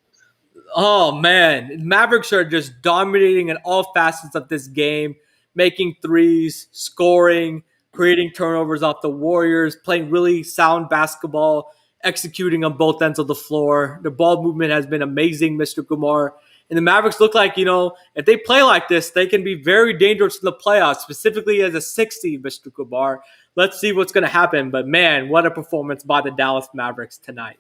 Oh, man. Mavericks are just dominating in all facets of this game, making threes, scoring, creating turnovers off the Warriors, playing really sound basketball, executing on both ends of the floor. The ball movement has been amazing, Mr. Kumar. And the Mavericks look like, if they play like this, they can be very dangerous in the playoffs, specifically as a 6 seed, Mr. Kumar. Let's see what's going to happen. But, man, what a performance by the Dallas Mavericks tonight.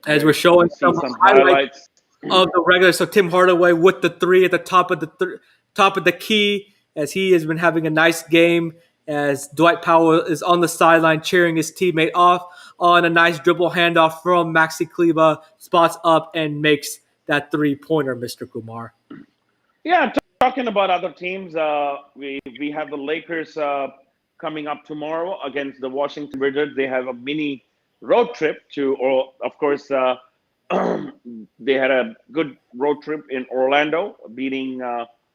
as we're Let me showing see some some highlights highlights. of the regular. So Tim Hardaway with the three at the top of the top of the key, as he has been having a nice game. As Dwight Powell is on the sideline cheering his teammate off on a nice dribble handoff from Maxi Kleba, spots up and makes that 3-pointer, Mr. Kumar. Yeah, talking about other teams, we have the Lakers coming up tomorrow against the Washington Wizards. They have a mini road trip to, or of course, they had a good road trip in Orlando, beating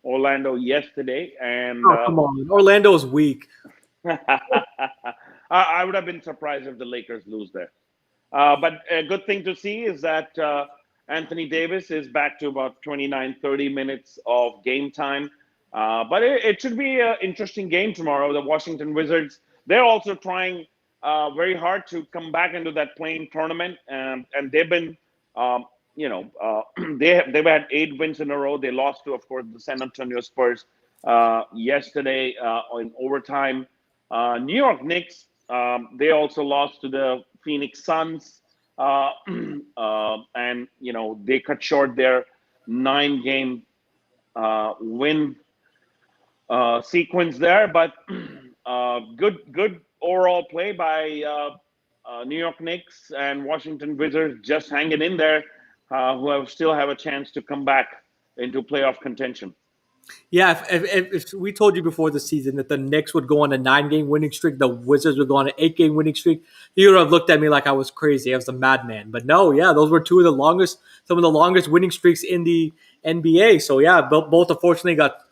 Orlando yesterday, and Oh, come on. Orlando is weak. I would have been surprised if the Lakers lose there. But a good thing to see is that Anthony Davis is back to about 29, 30 minutes of game time. But it should be an interesting game tomorrow. The Washington Wizards, they're also trying very hard to come back into that playing tournament. And they've been, um, they've had 8 wins in a row. They lost to, of course, the San Antonio Spurs yesterday in overtime. New York Knicks, they also lost to the Phoenix Suns, and they cut short their 9-game win sequence there. But good overall play by New York Knicks and Washington Wizards, just hanging in there, still have a chance to come back into playoff contention. Yeah, if we told you before the season that the Knicks would go on a 9-game winning streak, the Wizards would go on an 8-game winning streak, you would have looked at me like I was crazy. I was a madman. But no, yeah, those were some of the longest winning streaks in the NBA. So yeah, both unfortunately got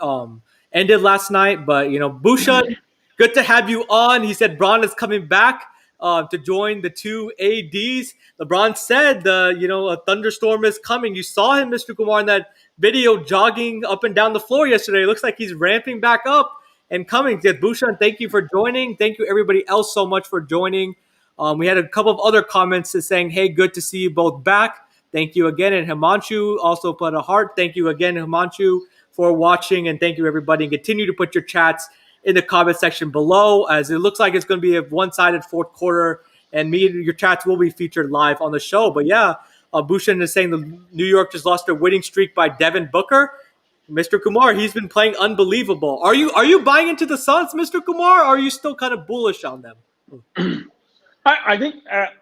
ended last night. But Bushan, good to have you on. He said Braun is coming back to join the two ADs. LeBron said a thunderstorm is coming. You saw him, Mr. Kumar, in that video jogging up and down the floor yesterday. It looks like he's ramping back up and coming. Bhushan, thank you for joining. Thank you everybody else so much for joining. We had a couple of other comments saying, hey, good to see you both back. Thank you again. And Himanshu also put a heart. Thank you again, Himanshu, for watching. And thank you, everybody. And continue to put your chats in the comment section below, as it looks like it's going to be a one-sided fourth quarter. And your chats will be featured live on the show. But yeah, Bhushan is saying the New York just lost their winning streak by Devin Booker. Mr. Kumar, he's been playing unbelievable. Are you buying into the Suns, Mr. Kumar, or are you still kind of bullish on them? I think,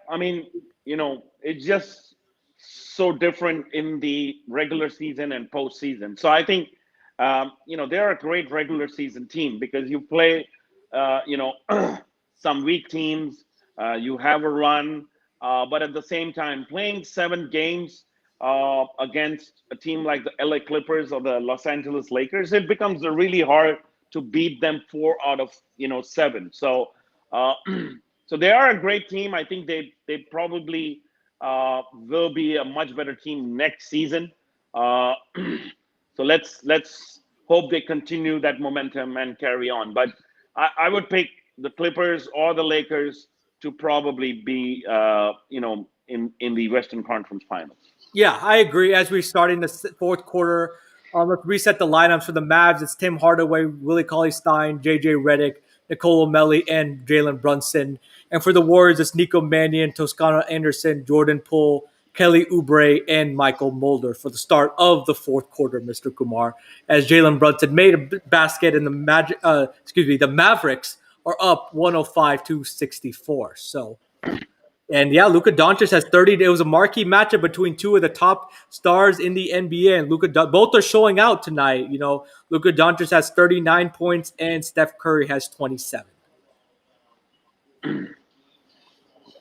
I mean, it's just so different in the regular season and postseason. So I think, they're a great regular season team because you play, some weak teams, you have a run, but at the same time, playing 7 games against a team like the LA Clippers or the Los Angeles Lakers, it becomes really hard to beat them 4 out of 7. So, so they are a great team. I think they probably will be a much better team next season. So let's hope they continue that momentum and carry on. But I would pick the Clippers or the Lakers to probably be in the Western Conference Finals. Yeah, I agree. As we start in the fourth quarter, let's reset the lineups for the Mavs. It's Tim Hardaway, Willie Cauley-Stein, J.J. Redick, Nicolo Melli, and Jalen Brunson. And for the Warriors, it's Nico Mannion, Toscano Anderson, Jordan Poole, Kelly Oubre, and Michael Mulder for the start of the fourth quarter, Mr. Kumar. As Jalen Brunson made a basket, and the Mavericks are up 105-64. So. And yeah, Luka Doncic has 30. It was a marquee matchup between two of the top stars in the NBA, and both are showing out tonight. Luka Doncic has 39 points, and Steph Curry has 27.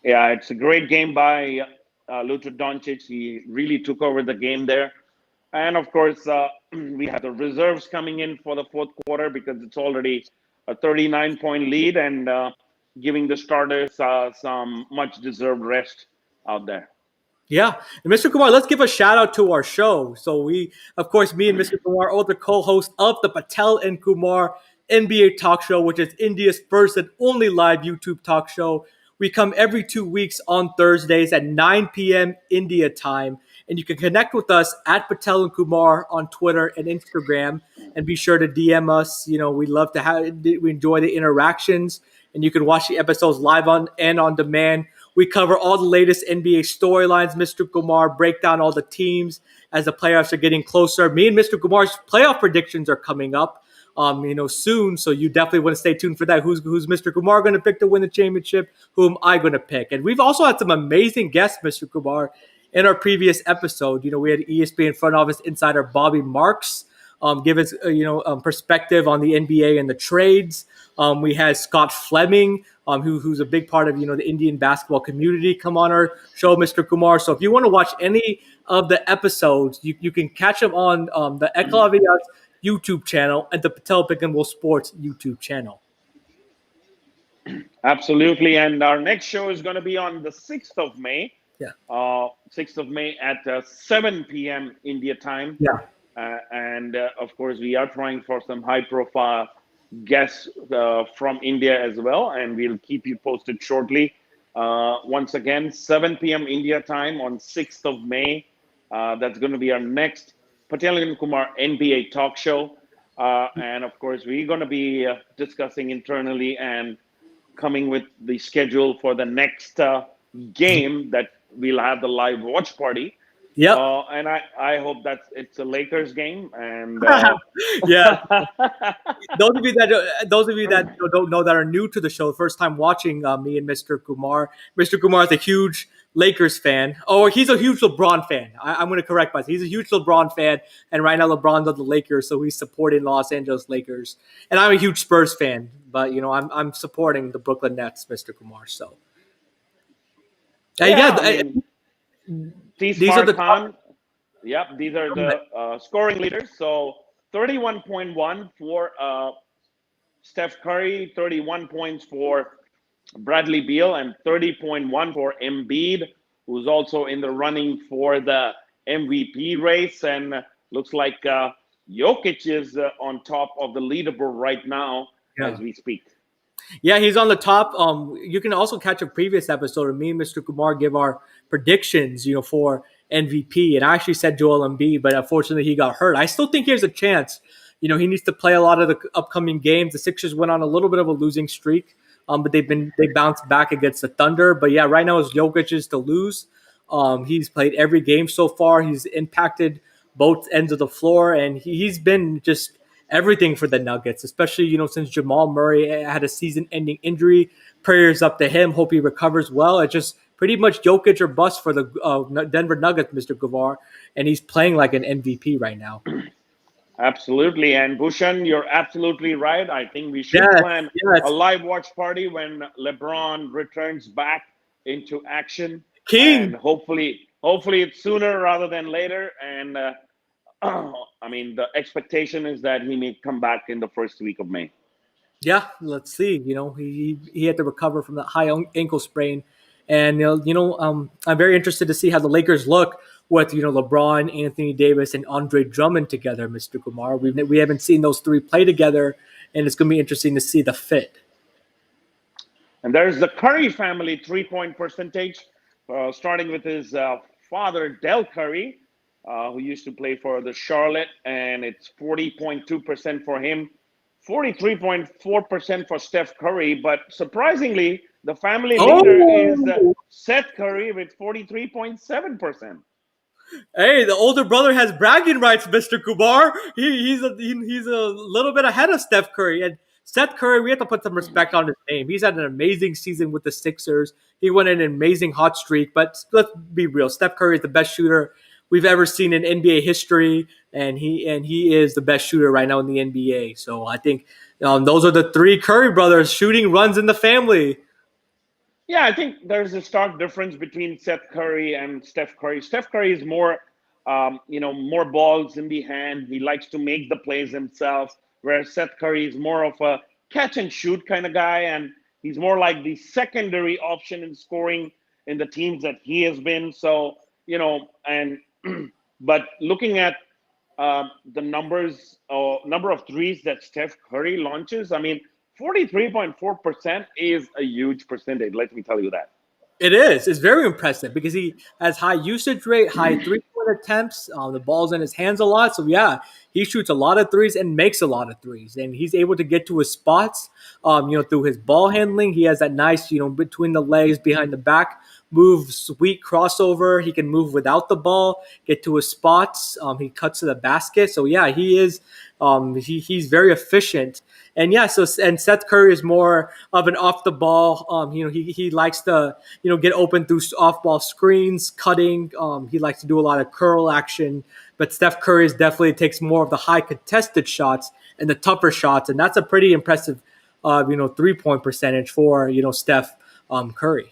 Yeah, it's a great game by Luka Doncic. He really took over the game there. And of course, we have the reserves coming in for the fourth quarter because it's already a 39-point lead and giving the starters some much deserved rest out there. Yeah. And Mr. Kumar, let's give a shout out to our show. So of course, me and Mr. Kumar are the co-hosts of the Patel and Kumar NBA talk show, which is India's first and only live YouTube talk show. We come every 2 weeks on Thursdays at 9 p.m. India time. And you can connect with us at Patel and Kumar on Twitter and Instagram. And be sure to DM us. We we enjoy the interactions. And you can watch the episodes live on demand We cover all the latest NBA storylines. Mr. Kumar break down all the teams as the playoffs are getting closer. Me and Mr. Kumar's playoff predictions are coming up, soon. So you definitely want to stay tuned for that. Who's Mr. Kumar going to pick to win the championship? Who am I going to pick? And we've also had some amazing guests, Mr. Kumar, in our previous episode. We had ESPN front office insider Bobby Marks give us perspective on the NBA and the trades. We had Scott Fleming, who's a big part of the Indian basketball community, come on our show, Mr. Kumar. So if you want to watch any of the episodes, you can catch them on the Eklavya's YouTube channel and the Patel Pick and Roll Sports YouTube channel. Absolutely. And our next show is going to be on the 6th of May. Yeah. 6th of May at 7 p.m. India time. Yeah. And of course, we are trying for some high-profile guests from India as well, and we'll keep you posted shortly. Once again, 7 p.m. India time on 6th of May. That's going to be our next Patel and Kumar NBA talk show. And of course, we're going to be discussing internally and coming with the schedule for the next game that we'll have the live watch party. Yep. And I hope it's a Lakers game. And yeah, those of you that don't know, that are new to the show, first time watching me and Mr. Kumar. Mr. Kumar is a huge Lakers fan. Oh, he's a huge LeBron fan. I'm going to correct myself. He's a huge LeBron fan, and right now LeBron's on the Lakers, so he's supporting Los Angeles Lakers. And I'm a huge Spurs fan, but I'm supporting the Brooklyn Nets, Mr. Kumar. So these are the Khan. Yep, these are the scoring leaders. So 31.1 for Steph Curry, 31 points for Bradley Beal, and 30.1 for Embiid, who's also in the running for the MVP race. And looks like Jokic is on top of the leaderboard right now as we speak. Yeah, he's on the top. You can also catch a previous episode of me and Mr. Kumar give our predictions, for MVP. And I actually said Joel Embiid, but unfortunately he got hurt. I still think he has a chance. He needs to play a lot of the upcoming games. The Sixers went on a little bit of a losing streak, but they bounced back against the Thunder. But yeah, right now it's Jokic's to lose. He's played every game so far. He's impacted both ends of the floor, and he's been just everything for the Nuggets, especially, since Jamal Murray had a season-ending injury. Prayers up to him. Hope he recovers well. It's just pretty much Jokic or bust for the Denver Nuggets, Mr. Guvar, and he's playing like an MVP right now. Absolutely. And Bhushan, you're absolutely right. I think we should plan a live watch party when LeBron returns back into action. King. And hopefully it's sooner rather than later. And the expectation is that he may come back in the first week of May. Yeah, let's see. He had to recover from that high ankle sprain, and I'm very interested to see how the Lakers look with LeBron, Anthony Davis, and Andre Drummond together, Mr. Kumar. We haven't seen those three play together, and it's going to be interesting to see the fit. And there's the Curry family 3-point percentage, starting with his father, Del Curry, who used to play for the Charlotte, and it's 40.2% for him, 43.4% for Steph Curry. But surprisingly, the family leader is Seth Curry with 43.7%. Hey, the older brother has bragging rights, Mr. Kumar. He's a little bit ahead of Steph Curry. And Seth Curry, we have to put some respect on his name. He's had an amazing season with the Sixers. He went in an amazing hot streak. But let's be real. Steph Curry is the best shooter we've ever seen in NBA history, and he is the best shooter right now in the NBA. So I think those are the three Curry brothers. Shooting runs in the family. Yeah, I think there's a stark difference between Seth Curry and Steph Curry. Steph Curry is more, more balls in the hand. He likes to make the plays himself, whereas Seth Curry is more of a catch and shoot kind of guy, and he's more like the secondary option in scoring in the teams that he has been. So, but looking at the number of threes that Steph Curry launches, 43.4% is a huge percentage. Let me tell you that. It is. It's very impressive because he has high usage rate, high 3-point attempts. The ball's in his hands a lot. So, yeah, he shoots a lot of threes and makes a lot of threes. And he's able to get to his spots, through his ball handling. He has that nice, between the legs, behind the back move, sweet crossover. He can move without the ball, get to his spots. He cuts to the basket. So, yeah, he is. He's very efficient. And yeah, and Seth Curry is more of an off the ball. He likes to get open through off ball screens, cutting. He likes to do a lot of curl action. But Steph Curry definitely takes more of the high contested shots and the tougher shots, and that's a pretty impressive 3-point percentage for Steph Curry.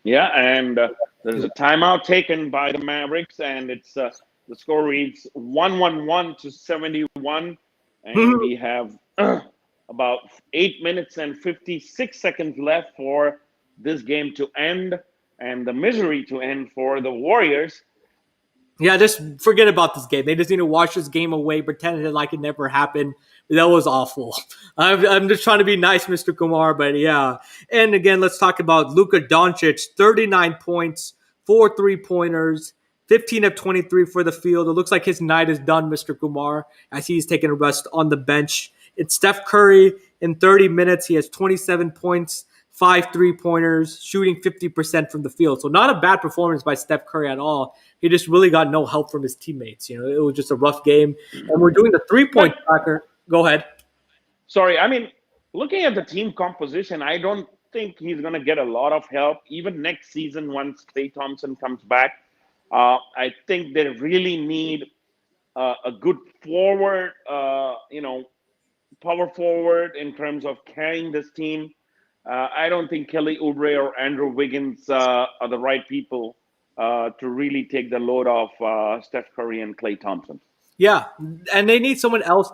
Yeah, and there's a timeout taken by the Mavericks, and it's the score reads 111 to 71, and we have about 8 minutes and 56 seconds left for this game to end and the misery to end for the Warriors. Yeah, just forget about this game. They just need to wash this game away, pretend it like it never happened. That was awful. I'm just trying to be nice, Mr. Kumar, but yeah. And again, let's talk about Luka Doncic, 39 points, 4 3-pointers, 15 of 23 for the field. It looks like his night is done, Mr. Kumar, as he's taking a rest on the bench. It's Steph Curry in 30 minutes. He has 27 points, 5 3-pointers, shooting 50% from the field. So not a bad performance by Steph Curry at all. He just really got no help from his teammates. It was just a rough game. And we're doing the 3-point But tracker. Go ahead. sorry, I mean, looking at the team composition, I don't think he's going to get a lot of help even next season once Klay Thompson comes back. I think they really need a good forward, power forward in terms of carrying this team. I don't think Kelly Oubre or Andrew Wiggins are the right people to really take the load off Steph Curry and Klay Thompson. Yeah, and they need someone else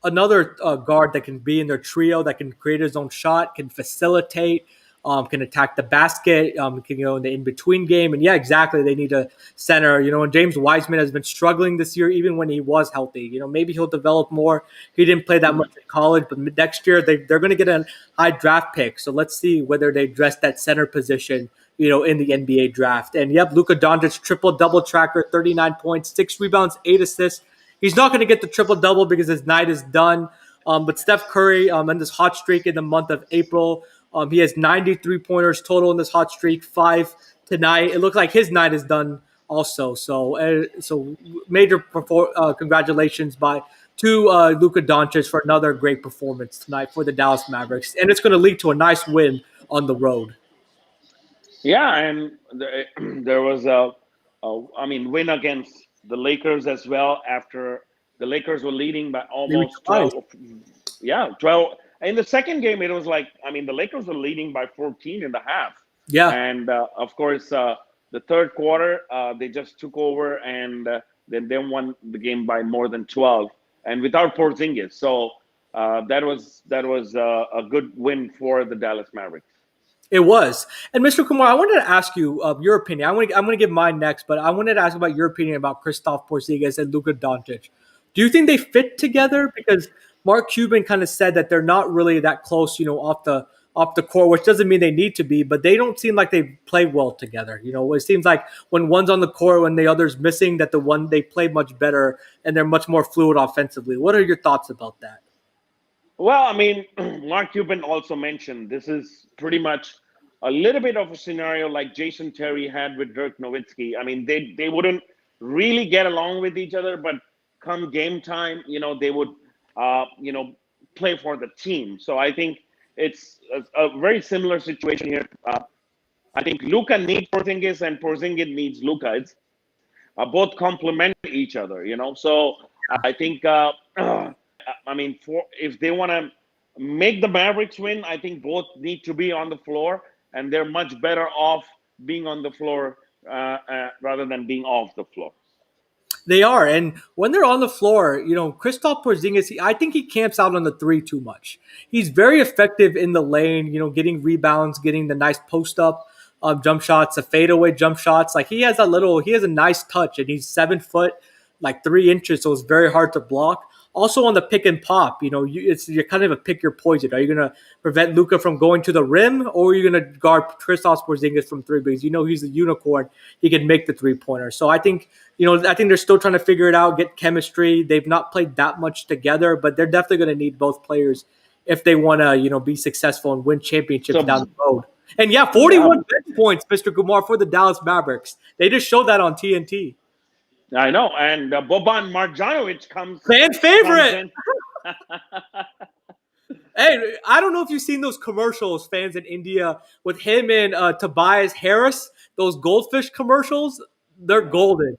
another guard that can be in their trio, that can create his own shot, can facilitate, can attack the basket, can in the in between game. And yeah, exactly. They need a center. And James Wiseman has been struggling this year, even when he was healthy. Maybe he'll develop more. He didn't play that much in college, but next year they're going to get a high draft pick. So let's see whether they address that center position in the NBA draft. And yep, Luka Doncic, triple-double tracker, 39 points, 6 rebounds, 8 assists. He's not going to get the triple-double because his night is done. But Steph Curry, in this hot streak in the month of April, he has 93 pointers total in this hot streak, 5 tonight. It looks like his night is done also. So major congratulations to Luka Doncic for another great performance tonight for the Dallas Mavericks. And it's going to lead to a nice win on the road. Yeah, and there was win against the Lakers as well after the Lakers were leading by almost 12. Yeah, 12. In the second game, it was like, the Lakers were leading by 14 in the half. Yeah. And, of course, the third quarter, they just took over and then they won the game by more than 12 and without Porzingis. So that was a good win for the Dallas Mavericks. It was. And Mr. Kumar, I wanted to ask you your opinion. I'm going to give mine next, but I wanted to ask about your opinion about Kristaps Porzingis and Luka Doncic. Do you think they fit together? Because Mark Cuban kind of said that they're not really that close, off the court, which doesn't mean they need to be, but they don't seem like they play well together. It seems like when one's on the court, when the other's missing, that the one they play much better and they're much more fluid offensively. What are your thoughts about that? Well, Mark Cuban also mentioned this is pretty much a little bit of a scenario like Jason Terry had with Dirk Nowitzki. They wouldn't really get along with each other, but come game time, they would, play for the team. So I think it's a very similar situation here. I think Luka needs Porzingis and Porzingis needs Luka. It's both complement each other, So I think, if they want to make the Mavericks win, I think both need to be on the floor. And they're much better off being on the floor rather than being off the floor. They are. And when they're on the floor, Kristaps Porzingis, I think he camps out on the 3 too much. He's very effective in the lane, getting rebounds, getting the nice post-up jump shots, the fadeaway jump shots. Like he has a nice touch, and he's 7 foot, like 3 inches, so it's very hard to block. Also on the pick and pop, you're kind of a pick your poison. Are you going to prevent Luka from going to the rim, or are you going to guard Kristaps Porzingis from three? Because he's a unicorn; he can make the 3-pointer. So I think they're still trying to figure it out, get chemistry. They've not played that much together, but they're definitely going to need both players if they want to be successful and win championships So down the road. And yeah, yeah, 41 bench points, Mr. Kumar, for the Dallas Mavericks. They just showed that on TNT. I know. And Boban Marjanovic Fan comes favorite. in. Hey, I don't know if you've seen those commercials, fans in India, with him and Tobias Harris. Those goldfish commercials, they're golden.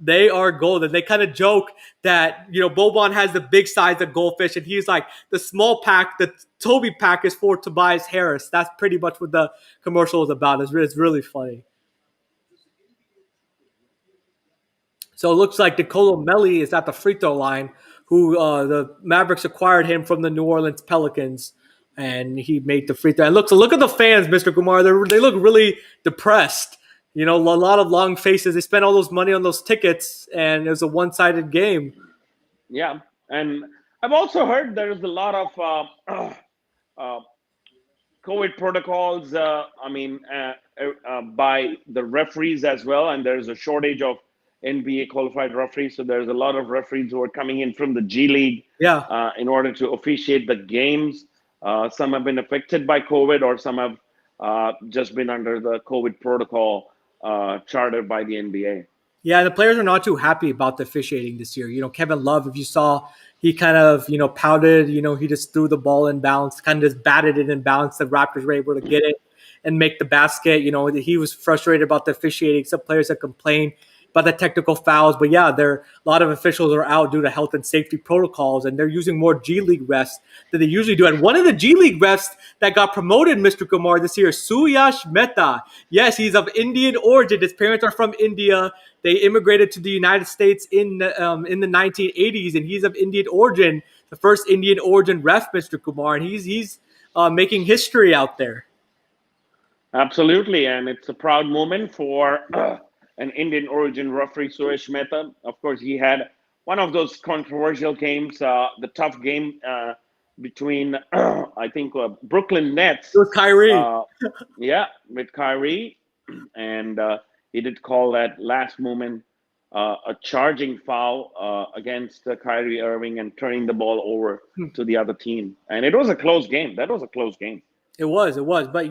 They are golden. They kind of joke that Boban has the big size of goldfish, and he's like the small pack. The Toby pack is for Tobias Harris. That's pretty much what the commercial is about. It's really funny. So it looks like Nicolo Melli is at the free throw line, who the Mavericks acquired him from the New Orleans Pelicans, and he made the free throw. And look at the fans, Mr. Kumar. They look really depressed. A lot of long faces. They spent all those money on those tickets, and it was a one-sided game. Yeah. And I've also heard there's a lot of uh, COVID protocols, by the referees as well. And there's a shortage of NBA qualified referees. So there's a lot of referees who are coming in from the G League Yeah. in order to officiate the games. Some have been affected by COVID, or some have just been under the COVID protocol chartered by the NBA. Yeah, the players are not too happy about the officiating this year. Kevin Love, if you saw, he kind of, pouted. He just threw the ball in bounds, kind of just batted it in bounds. The Raptors were able to get it and make the basket. He was frustrated about the officiating. Some players have complained about the technical fouls. But yeah, a lot of officials are out due to health and safety protocols, and they're using more G League refs than they usually do. And one of the G League refs that got promoted, Mr. Kumar, this year, Suyash Mehta. Yes, he's of Indian origin. His parents are from India. They immigrated to the United States in the 1980s, and he's of Indian origin, the first Indian origin ref, Mr. Kumar, and he's making history out there. Absolutely, and it's a proud moment for an Indian origin referee, Suresh Mehta. Of course, he had one of those controversial games, the tough game between, I think, Brooklyn Nets. It was Kyrie. Yeah, with Kyrie. And he did call that last moment a charging foul against Kyrie Irving and turning the ball over to the other team. And it was a close game. That was a close game. It was. But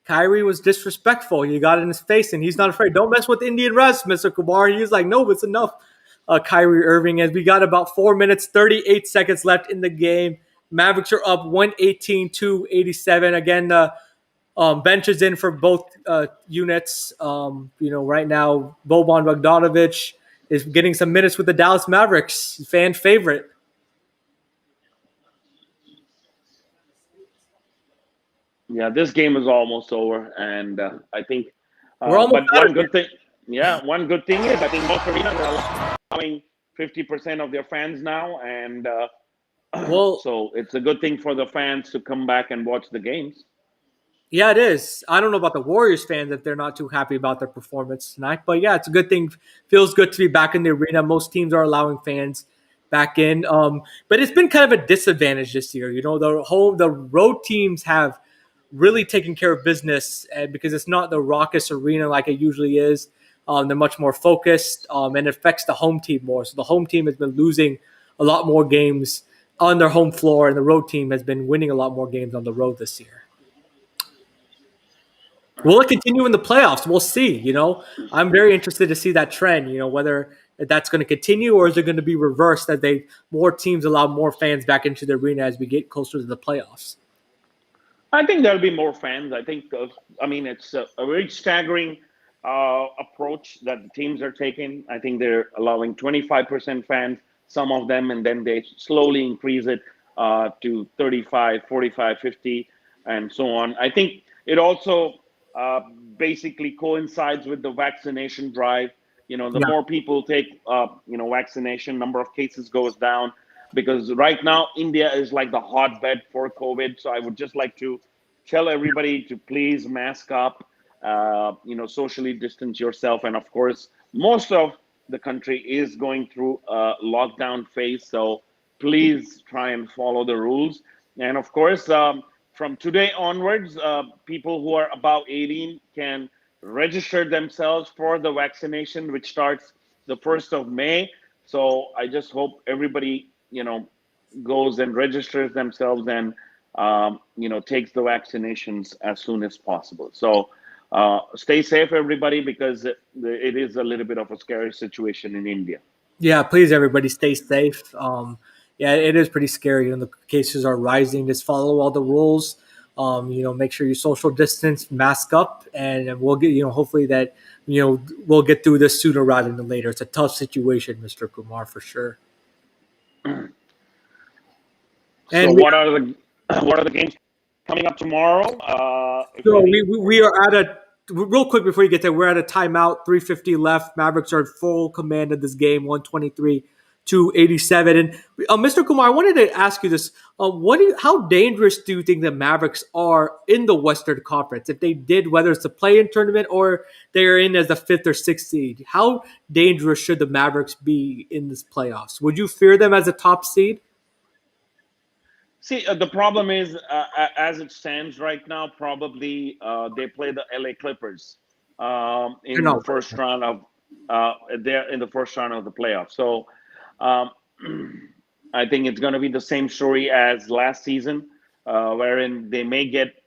Kyrie was disrespectful. He got in his face, and he's not afraid. Don't mess with Indian refs, Mr. Kumar. He's like, no, it's enough. Kyrie Irving, as we got about 4 minutes, 38 seconds left in the game. Mavericks are up 118-87. Again, the bench is in for both units. Right now, Boban Bogdanovic is getting some minutes with the Dallas Mavericks, fan favorite. Yeah, this game is almost over, and I think. We're almost But out one of good thing, yeah, one good thing is I think most arenas are allowing 50% of their fans now, and so it's a good thing for the fans to come back and watch the games. Yeah, it is. I don't know about the Warriors fans if they're not too happy about their performance tonight, but yeah, it's a good thing. Feels good to be back in the arena. Most teams are allowing fans back in, but it's been kind of a disadvantage this year. The road teams have really taken care of business because it's not the raucous arena like it usually is. They're much more focused, and it affects the home team more. So the home team has been losing a lot more games on their home floor, and the road team has been winning a lot more games on the road this year. Will it continue in the playoffs? We'll see. I'm very interested to see that trend. Whether that's going to continue or is it going to be reversed that more teams allow more fans back into the arena as we get closer to the playoffs. I think there'll be more fans. I think, it's a very staggering approach that the teams are taking. I think they're allowing 25% fans, some of them, and then they slowly increase it to 35, 45, 50, and so on. I think it also basically coincides with the vaccination drive. The more people take, vaccination, number of cases goes down. Because right now, India is like the hotbed for COVID. So I would just like to tell everybody to please mask up, socially distance yourself. And of course, most of the country is going through a lockdown phase. So please try and follow the rules. And of course, from today onwards, people who are above 18 can register themselves for the vaccination, which starts the 1st of May. So I just hope everybody, goes and registers themselves and, takes the vaccinations as soon as possible. So stay safe, everybody, because it is a little bit of a scary situation in India. Yeah, please, everybody, stay safe. Yeah, it is pretty scary, and the cases are rising. Just follow all the rules. Make sure you social distance, mask up, and we'll get. Hopefully that we'll get through this sooner rather than later. It's a tough situation, Mr. Kumar, for sure. So And we what are the what are the games coming up tomorrow, if So any? we are at a real quick before you get there. We're at a timeout. 3:50 left. Mavericks are in full command of this game. 123-87. And Mr. Kumar, I wanted to ask you this. How dangerous do you think the Mavericks are in the Western Conference? If they did, whether it's a play-in tournament or they are in as the fifth or sixth seed, how dangerous should the Mavericks be in this playoffs? Would you fear them as a top seed? See, the problem is, as it stands right now, probably they play the LA Clippers They're in the not. first round of they're in the first round of the playoffs. So um, I think it's going to be the same story as last season, wherein they may get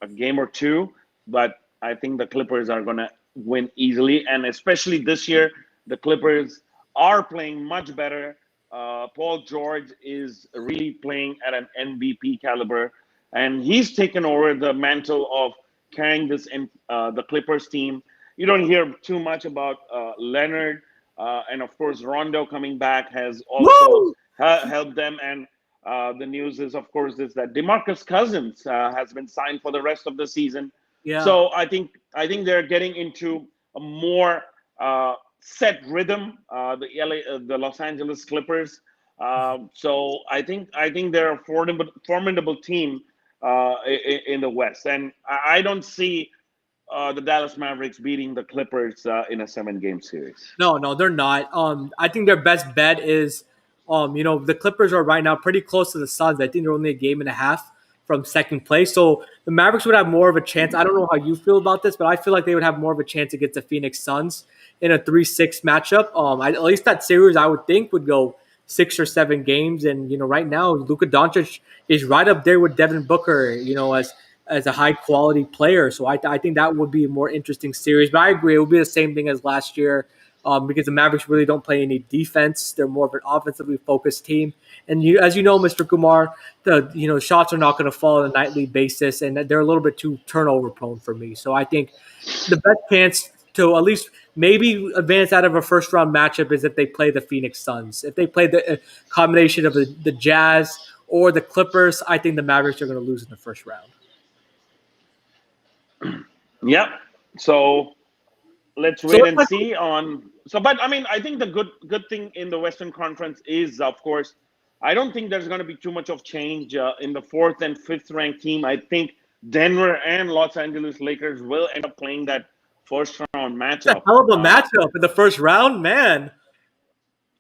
a game or two, but I think the Clippers are going to win easily, and especially this year, the Clippers are playing much better. Paul George is really playing at an MVP caliber, and he's taken over the mantle of carrying this in the Clippers team. You don't hear too much about Leonard, and of course Rondo coming back has also Woo! helped them. And the news is, of course, is that DeMarcus Cousins has been signed for the rest of the season. Yeah. So I think they're getting into a more set rhythm. The Los Angeles Clippers. So I think they're a formidable team in the West, and I don't see the Dallas Mavericks beating the Clippers in a 7-game series. No, no, they're not. I think their best bet is, the Clippers are right now pretty close to the Suns. I think they're only a game and a half from second place. So the Mavericks would have more of a chance. I don't know how you feel about this, but I feel like they would have more of a chance against the Phoenix Suns in a 3-6 matchup. At least that series I would think would go 6 or 7 games. And right now Luka Doncic is right up there with Devin Booker. As a high quality player. So I think that would be a more interesting series. But I agree, it would be the same thing as last year because the Mavericks really don't play any defense. They're more of an offensively focused team. And as you know, Mr. Kumar, the shots are not going to fall on a nightly basis, and they're a little bit too turnover prone for me. So I think the best chance to at least maybe advance out of a first round matchup is if they play the Phoenix Suns. If they play the combination of the Jazz or the Clippers, I think the Mavericks are going to lose in the first round. Yeah. So let's So wait let's and see on. So, but I mean, I think the good thing in the Western Conference is, of course, I don't think there's going to be too much of change in the fourth and fifth ranked team. I think Denver and Los Angeles Lakers will end up playing that first round It's a matchup. hell of a matchup in the first round, man.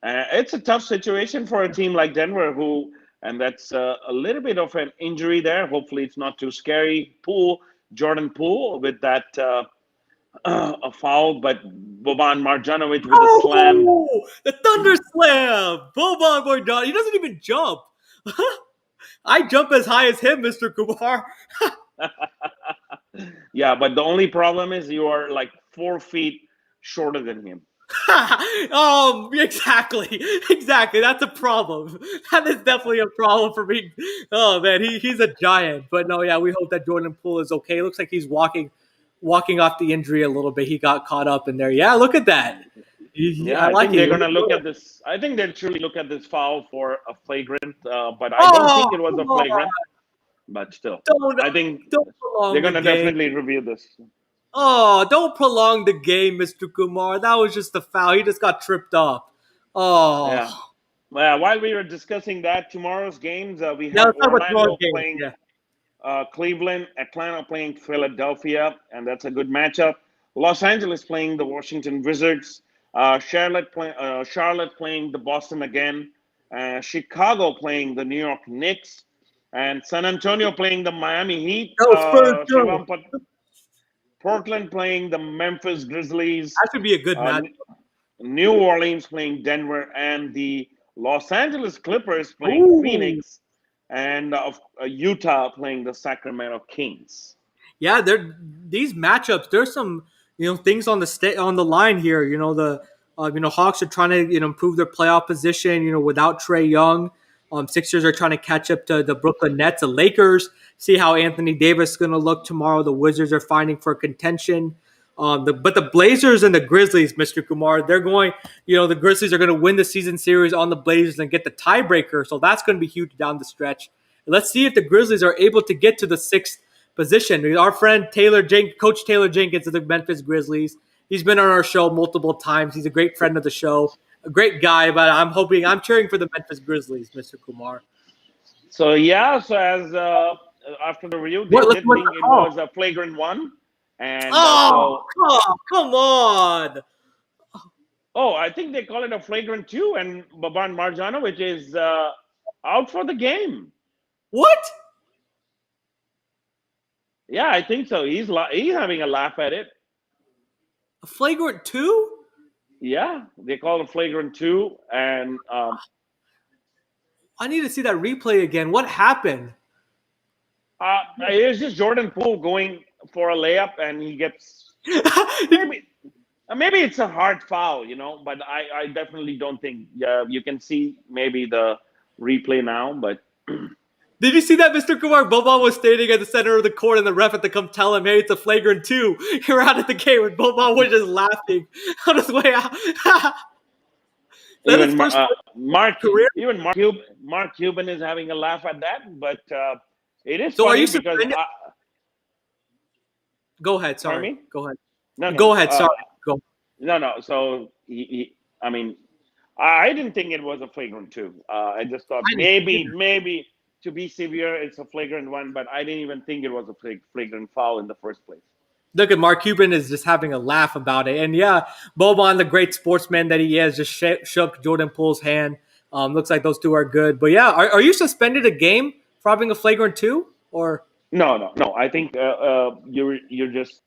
It's a tough situation for a team like Denver, and that's a little bit of an injury there. Hopefully, it's not too scary. Jordan Poole with that a foul, but Boban Marjanovic with a slam. Oh, the Thunder Slam! Boban Bogdan. He doesn't even jump. I jump as high as him, Mr. Kumar. Yeah, but the only problem is you are like 4 feet shorter than him. Exactly, exactly. That's a problem. That is definitely a problem for me. Oh man, he's a giant. But no, yeah, we hope that Jordan Poole is okay. Looks like he's walking off the injury a little bit. He got caught up in there. Yeah, look at that. Yeah, I I like think it. they're gonna look at this. I think they'll truly look at this foul for a flagrant, but I don't Oh, think it was a come on. flagrant. But still, Don't I think don't they're prolong the gonna game. definitely review this. Oh, don't prolong the game, Mr. Kumar. That was just a foul. He just got tripped up. Oh, Yeah. Well, while we were discussing that, tomorrow's games, we yeah. have Let's talk about tomorrow's Orlando game. playing Yeah. Cleveland, Atlanta playing Philadelphia, and that's a good matchup. Los Angeles playing the Washington Wizards. Charlotte playing the Boston again. Chicago playing the New York Knicks, and San Antonio playing the Miami Heat. Go Spurs, go! Portland playing the Memphis Grizzlies. That should be a good Uh, match. New Orleans playing Denver, and the Los Angeles Clippers playing Ooh. Phoenix, and Utah playing the Sacramento Kings. Yeah, there these matchups. There's some things on on the line here. Hawks are trying to improve their playoff position. Without Trey Young, Sixers are trying to catch up to the Brooklyn Nets. The Lakers see how Anthony Davis is going to look tomorrow. The Wizards are fighting for contention. But the Blazers and the Grizzlies, Mr. Kumar, they're going. The Grizzlies are going to win the season series on the Blazers and get the tiebreaker. So that's going to be huge down the stretch. Let's see if the Grizzlies are able to get to the sixth position. Our friend Coach Taylor Jenkins of the Memphis Grizzlies. He's been on our show multiple times. He's a great friend of the show, a great guy. But I'm cheering for the Memphis Grizzlies, Mr. Kumar. So yeah, so as after the review, they did think it was a flagrant one, and come on. Oh, I think they call it a flagrant two, and Boban Marjanovic is out for the game. What? Yeah, I think so. He's having a laugh at it. A flagrant two? Yeah, they call it flagrant two, and I need to see that replay again. What happened? It's just Jordan Poole going for a layup, and he gets maybe it's a hard foul, but I definitely don't think. You can see maybe the replay now, but. Did you see that Mr. Kumar? Boban was standing at the center of the court and the ref had to come tell him, hey, it's a flagrant two. You're out of the game. And Boban was just laughing on his way out. Even Mark Cuban is having a laugh at that, but it is so funny are you because... Go ahead, sorry. Go ahead. No, go ahead, sorry. Go. No. So, I didn't think it was a flagrant two. I just thought maybe to be severe, it's a flagrant one, but I didn't even think it was a flagrant foul in the first place. Look at Mark Cuban is just having a laugh about it. And yeah, Boban, the great sportsman that he is, just shook Jordan Poole's hand. Looks like those two are good. But yeah, are you suspended a game for having a flagrant two? Or No. I think you're just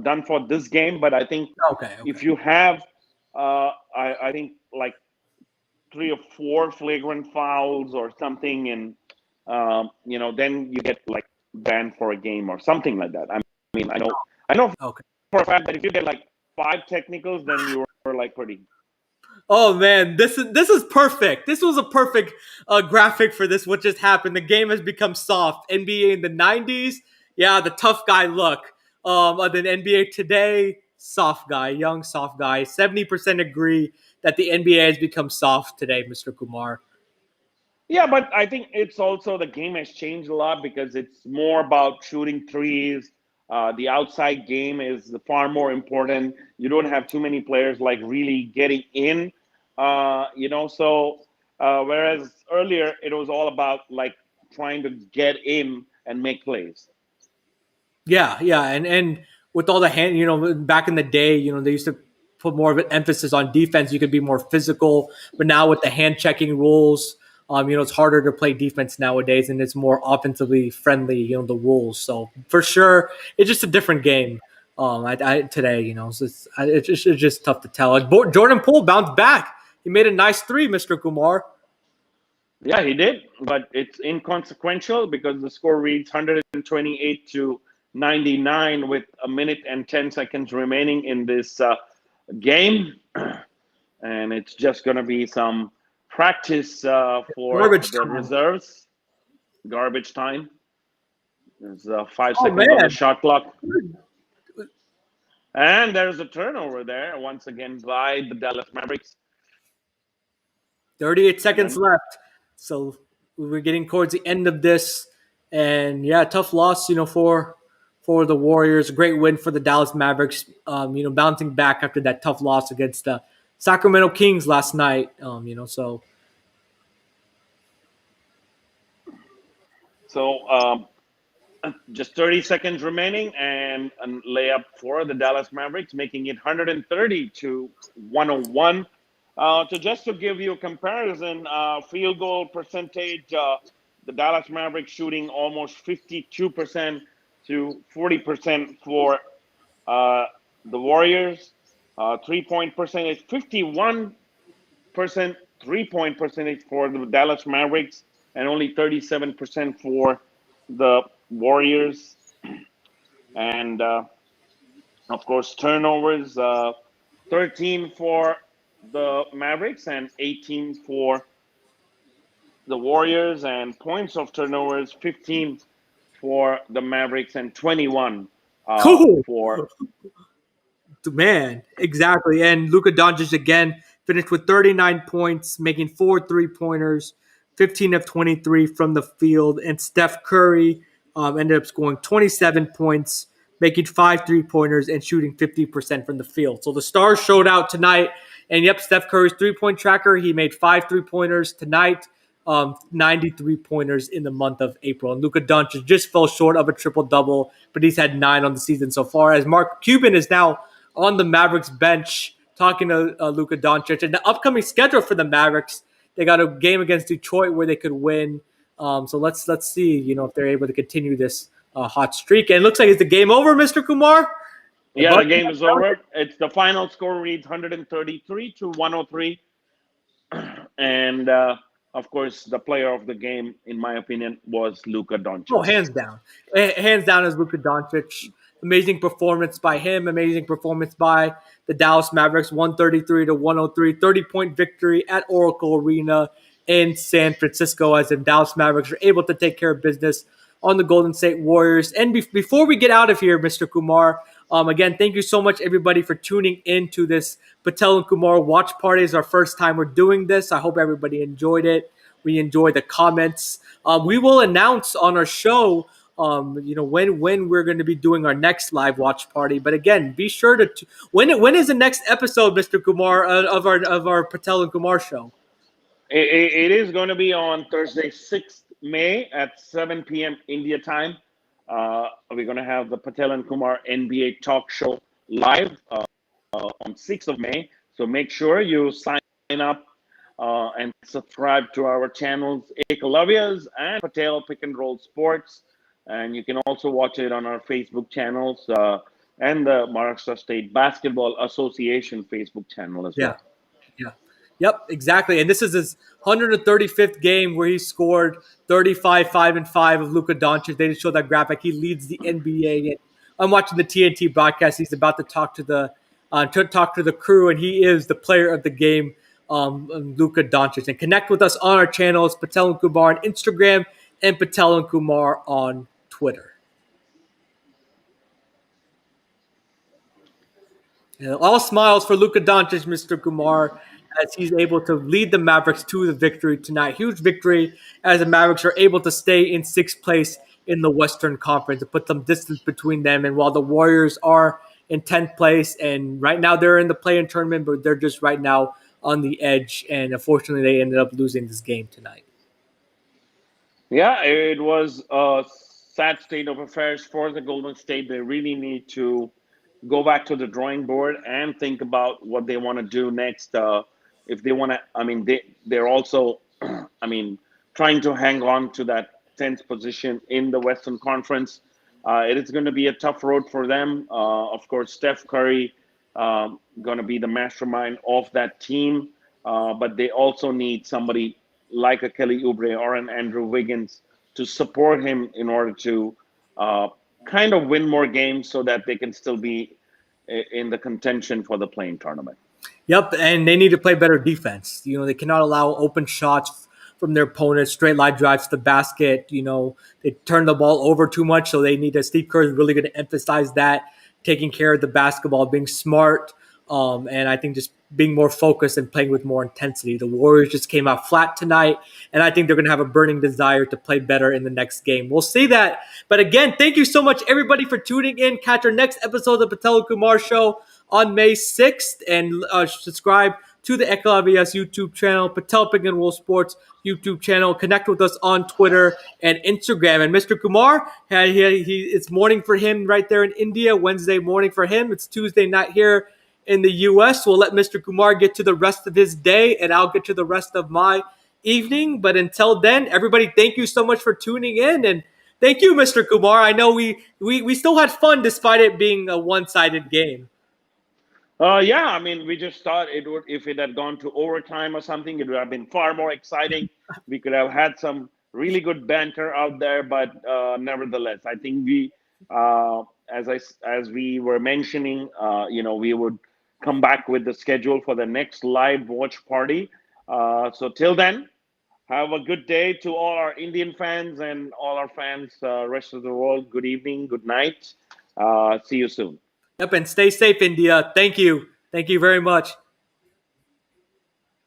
done for this game. But I think if you have, I think like 3 or 4 flagrant fouls or something, and then you get like banned for a game or something like that. I mean, I know for a fact that if you get like 5 technicals, then you were like pretty. Oh man, this is perfect. This was a perfect graphic for this. What just happened? The game has become soft. NBA in the '90s, yeah, the tough guy look. Then NBA today, soft guy, young soft guy. 70% agree that the NBA has become soft today, Mr. Kumar. Yeah, but I think it's also the game has changed a lot because it's more about shooting threes. The outside game is far more important. You don't have too many players like really getting in, So whereas earlier it was all about like trying to get in and make plays. Yeah, and with all the hand, back in the day, they used to put more of an emphasis on defense. You could be more physical, but now with the hand checking rules. It's harder to play defense nowadays, and it's more offensively friendly. The rules. So for sure, it's just a different game. Today, it's just tough to tell. Jordan Poole bounced back. He made a nice 3, Mr. Kumar. Yeah, he did, but it's inconsequential because the score reads 128-99 with 1 minute and 10 seconds remaining in this game, and it's just going to be some practice for the reserves. Garbage time. There's 5 seconds on the shot clock. And there's a turnover there once again by the Dallas Mavericks. 38 seconds left. So we're getting towards the end of this. And yeah, tough loss, for the Warriors. Great win for the Dallas Mavericks, bouncing back after that tough loss against the Sacramento Kings last night, so. So just 30 seconds remaining, and a layup for the Dallas Mavericks, making it 130 to 101. To give you a comparison, field goal percentage, the Dallas Mavericks shooting almost 52% to 40% for uh, the Warriors. 3-point percentage, 51% 3-point percentage for the Dallas Mavericks, and only 37% for the Warriors. And of course, turnovers, 13 for the Mavericks and 18 for the Warriors, and points of turnovers, 15 for the Mavericks and 21 Cool. for. Man, exactly. And Luka Doncic again finished with 39 points, making 4 3-pointers, 15 of 23 from the field. And Steph Curry ended up scoring 27 points, making 5 3-pointers, and shooting 50% from the field. So the stars showed out tonight. And yep, Steph Curry's 3-point tracker, he made 5 3-pointers tonight. 93 pointers in the month of April. And Luka Doncic just fell short of a triple double, but he's had 9 on the season so far. As Mark Cuban is now on the Mavericks bench talking to Luka Doncic. And the upcoming schedule for the Mavericks, they got a game against Detroit where they could win. So let's see, if they're able to continue this hot streak. And it looks like it's the game over, Mr. Kumar. Yeah, the game is over. It's the final score reads 133 to 103. And of course, the player of the game, in my opinion, was Luka Doncic. Oh, hands down. Hands down is Luka Doncic. Amazing performance by him. Amazing performance by the Dallas Mavericks. 133 to 103. 30-point victory at Oracle Arena in San Francisco as the Dallas Mavericks are able to take care of business on the Golden State Warriors. And before we get out of here, Mr. Kumar, again, thank you so much, everybody, for tuning in to this Patel and Kumar watch party. It's our first time we're doing this. I hope everybody enjoyed it. We enjoy the comments. We will announce on our show, when we're going to be doing our next live watch party. But again, be sure to when is the next episode, Mr. Kumar, of our Patel and Kumar show? It is going to be on Thursday, 6th May at 7 p.m. India time. We're going to have the Patel and Kumar NBA talk show live on 6th of May. So make sure you sign up and subscribe to our channels, Ekalavyas and Patel Pick and Roll Sports. And you can also watch it on our Facebook channels and the Maharashtra State Basketball Association Facebook channel as well. Yeah. Yep, exactly. And this is his 135th game where he scored 35, 5, and 5 of Luka Doncic. They didn't show that graphic. He leads the NBA. And I'm watching the TNT broadcast. He's about to talk to the crew, and he is the player of the game, Luka Doncic. And connect with us on our channels, Patel and Kumar on Instagram and Patel and Kumar on Twitter. And all smiles for Luka Doncic, Mr. Kumar, as he's able to lead the Mavericks to the victory tonight. Huge victory as the Mavericks are able to stay in 6th place in the Western Conference and put some distance between them. And while the Warriors are in 10th place, and right now they're in the play-in tournament, but they're just right now on the edge. And unfortunately, they ended up losing this game tonight. Yeah, it was a sad state of affairs for the Golden State. They really need to go back to the drawing board and think about what they want to do next. If they want to, they're also, trying to hang on to that 10th position in the Western Conference. It is going to be a tough road for them. Of course, Steph Curry going to be the mastermind of that team, but they also need somebody like a Kelly Oubre or an Andrew Wiggins to support him in order to kind of win more games so that they can still be in the contention for the play-in tournament. Yep, and they need to play better defense. They cannot allow open shots from their opponents, straight line drives to the basket. They turn the ball over too much, so they need to. Steve Kerr is really going to emphasize that, taking care of the basketball, being smart, and I think just being more focused and playing with more intensity. The Warriors just came out flat tonight, and I think they're going to have a burning desire to play better in the next game. We'll see that. But again, thank you so much, everybody, for tuning in. Catch our next episode of the Patel and Kumar Show on May 6th, and subscribe to the Ekalavias YouTube channel, Patel Pick and Roll Sports YouTube channel. Connect with us on Twitter and Instagram. And Mr. Kumar, it's morning for him right there in India, Wednesday morning for him. It's Tuesday night here in the U.S. We'll let Mr. Kumar get to the rest of his day, and I'll get to the rest of my evening. But until then, everybody, thank you so much for tuning in, and thank you, Mr. Kumar. I know we still had fun despite it being a one-sided game. Yeah, I mean, we just thought it would, if it had gone to overtime or something, it would have been far more exciting. We could have had some really good banter out there, but nevertheless, I think as we were mentioning, we would come back with the schedule for the next live watch party. So till then, have a good day to all our Indian fans and all our fans, rest of the world. Good evening, good night. See you soon. Yep, and stay safe, India. Thank you. Thank you very much.